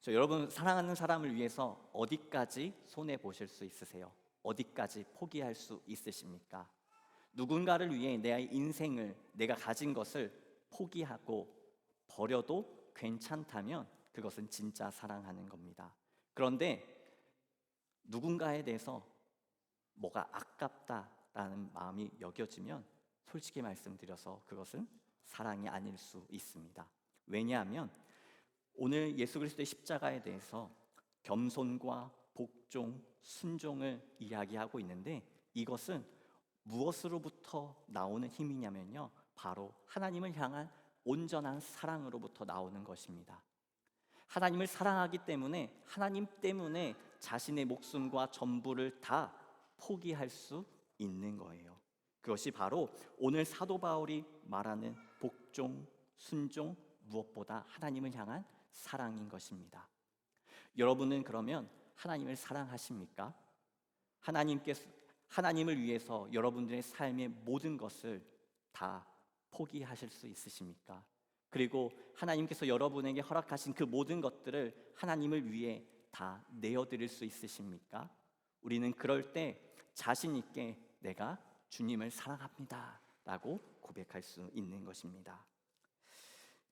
저 여러분 사랑하는 사람을 위해서 어디까지 손해 보실 수 있으세요? 어디까지 포기할 수 있으십니까? 누군가를 위해 내 인생을, 내가 가진 것을 포기하고 버려도 괜찮다면 그것은 진짜 사랑하는 겁니다. 그런데 누군가에 대해서 뭐가 아깝다라는 마음이 여겨지면 솔직히 말씀드려서 그것은 사랑이 아닐 수 있습니다. 왜냐하면 오늘 예수 그리스도의 십자가에 대해서 겸손과 복종, 순종을 이야기하고 있는데 이것은 무엇으로부터 나오는 힘이냐면요, 바로 하나님을 향한 온전한 사랑으로부터 나오는 것입니다. 하나님을 사랑하기 때문에 하나님 때문에 자신의 목숨과 전부를 다 포기할 수 있는 거예요. 그것이 바로 오늘 사도 바울이 말하는 복종, 순종, 무엇보다 하나님을 향한 사랑인 것입니다. 여러분은 그러면 하나님을 사랑하십니까? 하나님을 위해서 여러분들의 삶의 모든 것을 다 포기하실 수 있으십니까? 그리고 하나님께서 여러분에게 허락하신 그 모든 것들을 하나님을 위해 다 내어드릴 수 있으십니까? 우리는 그럴 때 자신 있게 내가 주님을 사랑합니다 라고 고백할 수 있는 것입니다.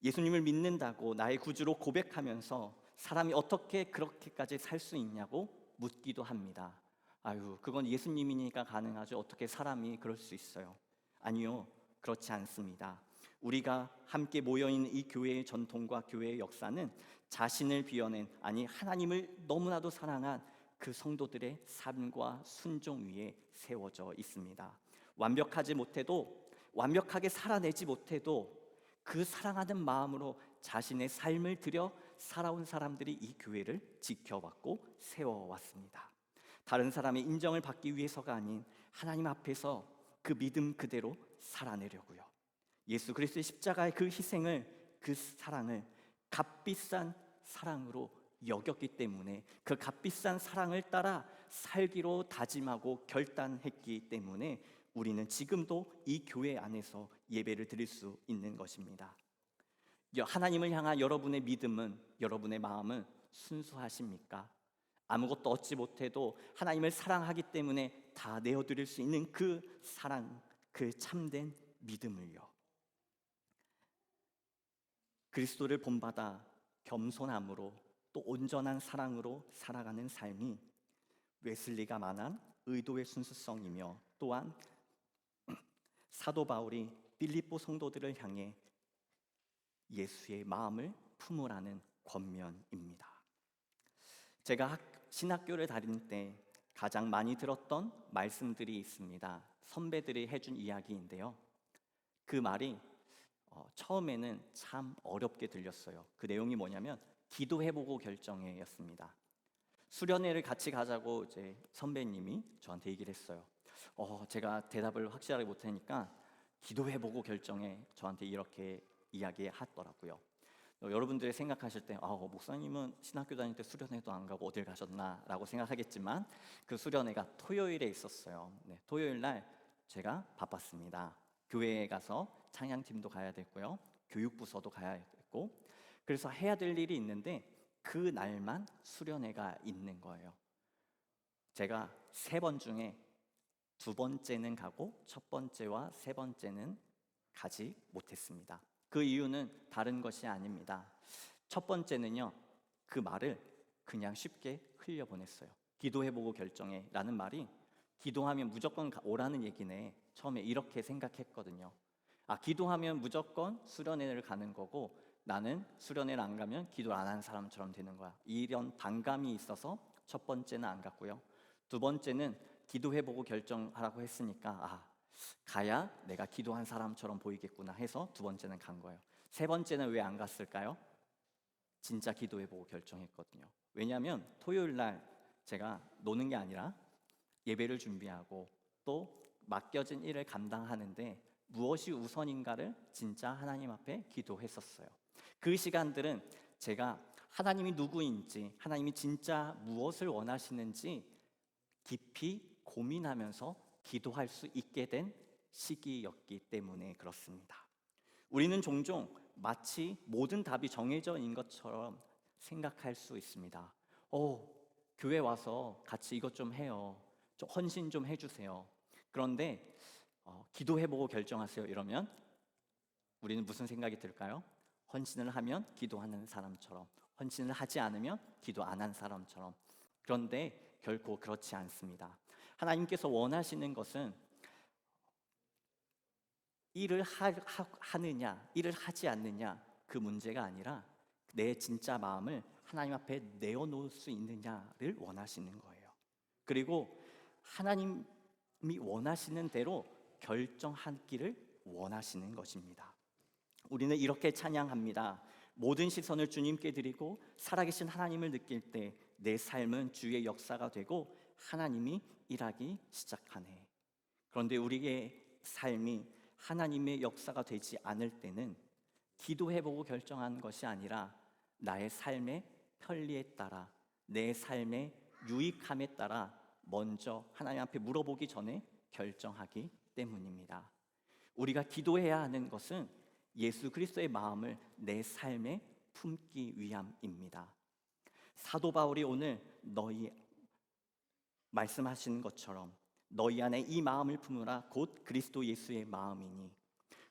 예수님을 믿는다고 나의 구주로 고백하면서 사람이 어떻게 그렇게까지 살 수 있냐고 묻기도 합니다. 아유, 그건 예수님이니까 가능하죠. 어떻게 사람이 그럴 수 있어요? 아니요, 그렇지 않습니다. 우리가 함께 모여있는 이 교회의 전통과 교회의 역사는 자신을 비워낸, 아니 하나님을 너무나도 사랑한 그 성도들의 삶과 순종 위에 세워져 있습니다. 완벽하지 못해도, 완벽하게 살아내지 못해도 그 사랑하는 마음으로 자신의 삶을 들여 살아온 사람들이 이 교회를 지켜왔고 세워왔습니다. 다른 사람의 인정을 받기 위해서가 아닌 하나님 앞에서 그 믿음 그대로 살아내려고요. 예수 그리스도의 십자가의 그 희생을, 그 사랑을 값비싼 사랑으로 여겼기 때문에 그 값비싼 사랑을 따라 살기로 다짐하고 결단했기 때문에 우리는 지금도 이 교회 안에서 예배를 드릴 수 있는 것입니다. 하나님을 향한 여러분의 믿음은, 여러분의 마음은 순수하십니까? 아무것도 얻지 못해도 하나님을 사랑하기 때문에 다 내어드릴 수 있는 그 사랑, 그 참된 믿음을요. 그리스도를 본받아 겸손함으로 또 온전한 사랑으로 살아가는 삶이 웨슬리가 말한 의도의 순수성이며, 또한 사도 바울이 빌립보 성도들을 향해 예수의 마음을 품으라는 권면입니다. 제가 신학교를 다닐 때 가장 많이 들었던 말씀들이 있습니다. 선배들이 해준 이야기인데요. 그 말이 처음에는 참 어렵게 들렸어요. 그 내용이 뭐냐면 기도해보고 결정해였습니다. 수련회를 같이 가자고 이제 선배님이 저한테 얘기를 했어요. 제가 대답을 확실하게 못하니까 기도해보고 결정해, 저한테 이렇게 이야기하더라고요. 여러분들이 생각하실 때 목사님은 신학교 다닐 때 수련회도 안 가고 어딜 가셨나 라고 생각하겠지만, 그 수련회가 토요일에 있었어요. 네, 토요일 날 제가 바빴습니다. 교회에 가서 찬양팀도 가야 됐고요, 교육부서도 가야 됐고, 그래서 해야 될 일이 있는데 그 날만 수련회가 있는 거예요. 제가 3번 중에 2번째는 가고 첫 번째와 3번째는 가지 못했습니다. 그 이유는 다른 것이 아닙니다. 첫 번째는요, 그 말을 그냥 쉽게 흘려보냈어요. 기도해보고 결정해 라는 말이 기도하면 무조건 오라는 얘기네, 처음에 이렇게 생각했거든요. 기도하면 무조건 수련회를 가는 거고 나는 수련회를 안 가면 기도를 안 한 사람처럼 되는 거야, 이런 반감이 있어서 첫 번째는 안 갔고요. 2번째는 기도해보고 결정하라고 했으니까 가야 내가 기도한 사람처럼 보이겠구나 해서 2번째는 간 거예요. 3번째는 왜 안 갔을까요? 진짜 기도해보고 결정했거든요. 왜냐하면 토요일 날 제가 노는 게 아니라 예배를 준비하고 또 맡겨진 일을 감당하는데 무엇이 우선인가를 진짜 하나님 앞에 기도했었어요. 그 시간들은 제가 하나님이 누구인지, 하나님이 진짜 무엇을 원하시는지 깊이 고민하면서 기도할 수 있게 된 시기였기 때문에 그렇습니다. 우리는 종종 마치 모든 답이 정해져 있는 것처럼 생각할 수 있습니다. 교회 와서 같이 이것 좀 해요, 좀 헌신 좀 해주세요. 그런데 기도해보고 결정하세요 이러면 우리는 무슨 생각이 들까요? 헌신을 하면 기도하는 사람처럼, 헌신을 하지 않으면 기도 안 한 사람처럼. 그런데 결코 그렇지 않습니다. 하나님께서 원하시는 것은 일을 하느냐, 일을 하지 않느냐, 그 문제가 아니라 내 진짜 마음을 하나님 앞에 내어놓을 수 있느냐를 원하시는 거예요. 그리고 하나님이 원하시는 대로 결정하기를 원하시는 것입니다. 우리는 이렇게 찬양합니다. 모든 시선을 주님께 드리고 살아계신 하나님을 느낄 때 내 삶은 주의 역사가 되고 하나님이 일하기 시작하네. 그런데 우리의 삶이 하나님의 역사가 되지 않을 때는 기도해보고 결정한 것이 아니라 나의 삶의 편리에 따라, 내 삶의 유익함에 따라 먼저 하나님 앞에 물어보기 전에 결정하기 때문입니다. 우리가 기도해야 하는 것은 예수 그리스도의 마음을 내 삶에 품기 위함입니다. 사도 바울이 오늘 너희 말씀하신 것처럼 너희 안에 이 마음을 품으라 곧 그리스도 예수의 마음이니,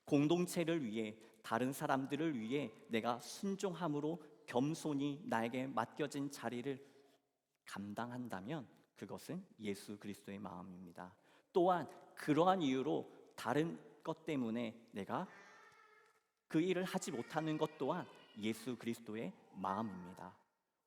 공동체를 위해, 다른 사람들을 위해 내가 순종함으로 겸손히 나에게 맡겨진 자리를 감당한다면 그것은 예수 그리스도의 마음입니다. 또한 그러한 이유로 다른 것 때문에 내가 그 일을 하지 못하는 것 또한 예수 그리스도의 마음입니다.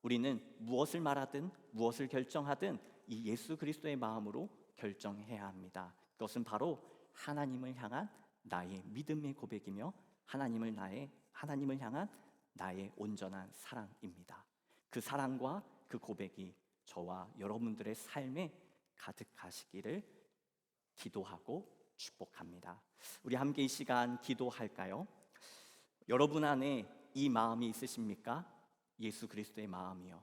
우리는 무엇을 말하든 무엇을 결정하든 이 예수 그리스도의 마음으로 결정해야 합니다. 그것은 바로 하나님을 향한 나의 믿음의 고백이며 하나님을 향한 나의 온전한 사랑입니다. 그 사랑과 그 고백이 저와 여러분들의 삶에 가득하시기를 기도하고 축복합니다. 우리 함께 이 시간 기도할까요? 여러분 안에 이 마음이 있으십니까? 예수 그리스도의 마음이요.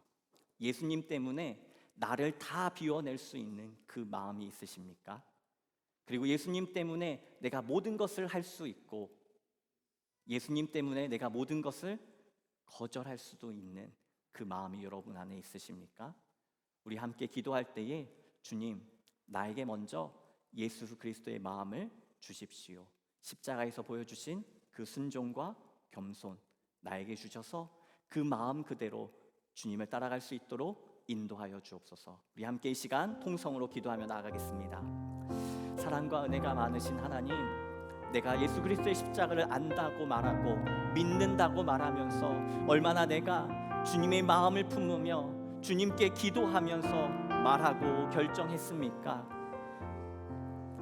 예수님 때문에 나를 다 비워낼 수 있는 그 마음이 있으십니까? 그리고 예수님 때문에 내가 모든 것을 할 수 있고 예수님 때문에 내가 모든 것을 거절할 수도 있는 그 마음이 여러분 안에 있으십니까? 우리 함께 기도할 때에 주님, 나에게 먼저 예수 그리스도의 마음을 주십시오. 십자가에서 보여주신 그 순종과 겸손 나에게 주셔서 그 마음 그대로 주님을 따라갈 수 있도록 인도하여 주옵소서. 우리 함께 이 시간 통성으로 기도하며 나아가겠습니다. 사랑과 은혜가 많으신 하나님, 내가 예수 그리스도의 십자가를 안다고 말하고 믿는다고 말하면서 얼마나 내가 주님의 마음을 품으며 주님께 기도하면서 말하고 결정했습니까?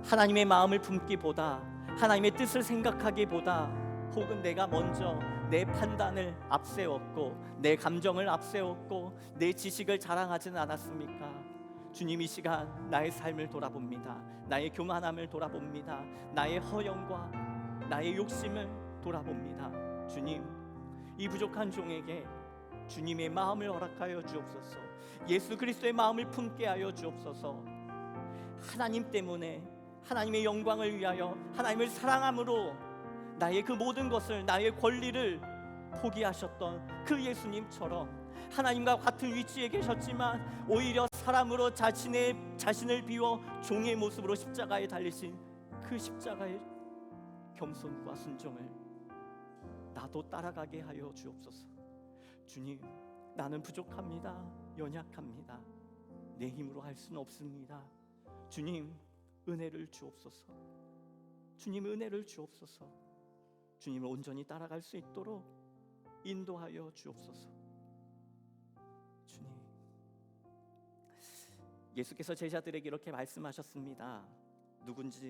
하나님의 마음을 품기보다, 하나님의 뜻을 생각하기보다, 혹은 내가 먼저 내 판단을 앞세웠고 내 감정을 앞세웠고 내 지식을 자랑하지는 않았습니까? 주님, 이 시간 나의 삶을 돌아봅니다. 나의 교만함을 돌아봅니다. 나의 허영과 나의 욕심을 돌아봅니다. 주님, 이 부족한 종에게 주님의 마음을 허락하여 주옵소서. 예수 그리스도의 마음을 품게 하여 주옵소서. 하나님 때문에, 하나님의 영광을 위하여, 하나님을 사랑함으로 나의 그 모든 것을, 나의 권리를 포기하셨던 그 예수님처럼 하나님과 같은 위치에 계셨지만 오히려 사람으로 자신을 비워 종의 모습으로 십자가에 달리신 그 십자가의 겸손과 순종을 나도 따라가게 하여 주옵소서. 주님, 나는 부족합니다. 연약합니다. 내 힘으로 할 수는 없습니다. 주님, 은혜를 주옵소서. 주님, 은혜를 주옵소서. 주님을 온전히 따라갈 수 있도록 인도하여 주옵소서. 주님, 예수께서 제자들에게 이렇게 말씀하셨습니다.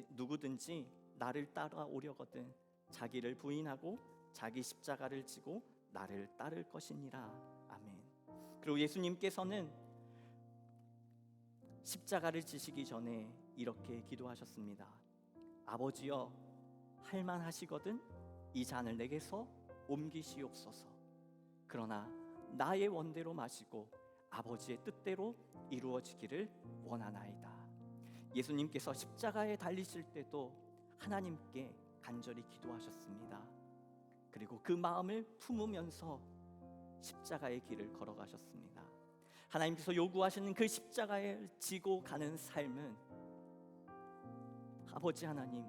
누구든지 나를 따라오려거든 자기를 부인하고 자기 십자가를 지고 나를 따를 것이니라. 아멘. 그리고 예수님께서는 십자가를 지시기 전에 이렇게 기도하셨습니다. 아버지여, 할만하시거든 이 잔을 내게서 옮기시옵소서. 그러나 나의 원대로 마시고 아버지의 뜻대로 이루어지기를 원하나이다. 예수님께서 십자가에 달리실 때도 하나님께 간절히 기도하셨습니다. 그리고 그 마음을 품으면서 십자가의 길을 걸어가셨습니다. 하나님께서 요구하시는 그 십자가를 지고 가는 삶은 아버지 하나님,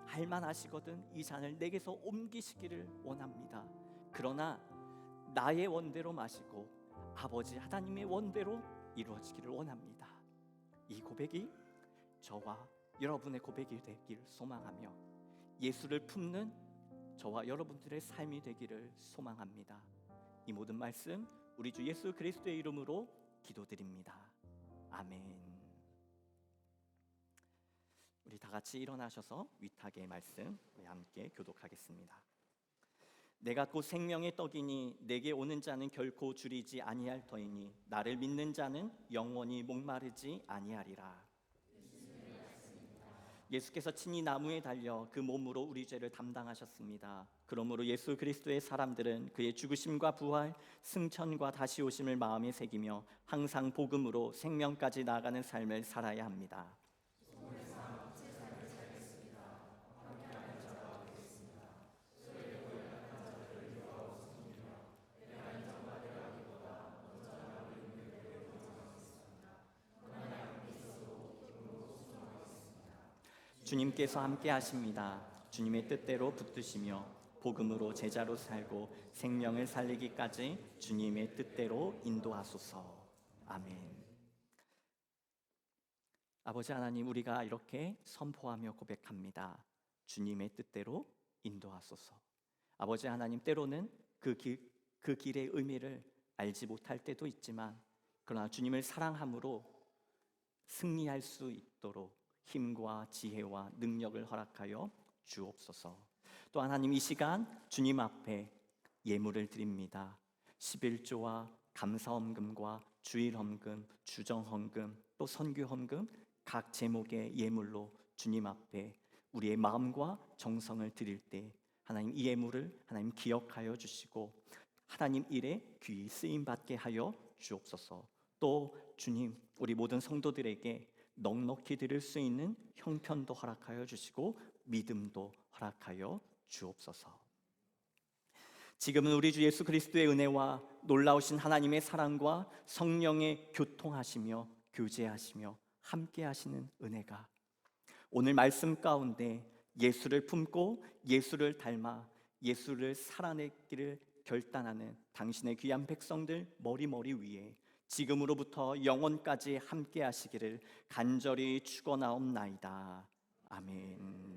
할만하시거든 이 잔을 내게서 옮기시기를 원합니다. 그러나 나의 원대로 마시고 아버지 하나님의 원대로 이루어지기를 원합니다. 이 고백이 저와 여러분의 고백이 되기를 소망하며 예수를 품는 저와 여러분들의 삶이 되기를 소망합니다. 이 모든 말씀 우리 주 예수 그리스도의 이름으로 기도드립니다. 아멘. 우리 다 같이 일어나셔서 위탁의 말씀 우리 함께 교독하겠습니다. 내가 곧 생명의 떡이니 내게 오는 자는 결코 줄이지 아니할 터이니 나를 믿는 자는 영원히 목마르지 아니하리라. 예수께서 친히 나무에 달려 그 몸으로 우리 죄를 담당하셨습니다. 그러므로 예수 그리스도의 사람들은 그의 죽으심과 부활, 승천과 다시 오심을 마음에 새기며 항상 복음으로 생명까지 나아가는 삶을 살아야 합니다. 주님께서 함께 하십니다. 주님의 뜻대로 붙드시며 복음으로 제자로 살고 생명을 살리기까지 주님의 뜻대로 인도하소서. 아멘. 아버지 하나님, 우리가 이렇게 선포하며 고백합니다. 주님의 뜻대로 인도하소서. 아버지 하나님, 때로는 그 길의 의미를 알지 못할 때도 있지만 그러나 주님을 사랑함으로 승리할 수 있도록 힘과 지혜와 능력을 허락하여 주옵소서. 또 하나님, 이 시간 주님 앞에 예물을 드립니다. 11조와 감사헌금과 주일헌금, 주정헌금, 또 선교헌금 각 제목의 예물로 주님 앞에 우리의 마음과 정성을 드릴 때 하나님, 이 예물을 하나님 기억하여 주시고 하나님 일에 귀히 쓰임받게 하여 주옵소서. 또 주님, 우리 모든 성도들에게 넉넉히 드릴 수 있는 형편도 허락하여 주시고 믿음도 허락하여 주옵소서. 지금은 우리 주 예수 그리스도의 은혜와 놀라우신 하나님의 사랑과 성령의 교통하시며 교제하시며 함께 하시는 은혜가 오늘 말씀 가운데 예수를 품고 예수를 닮아 예수를 살아내기를 결단하는 당신의 귀한 백성들 머리 위에 지금으로부터 영원까지 함께 하시기를 간절히 축원하옵나이다. 아멘.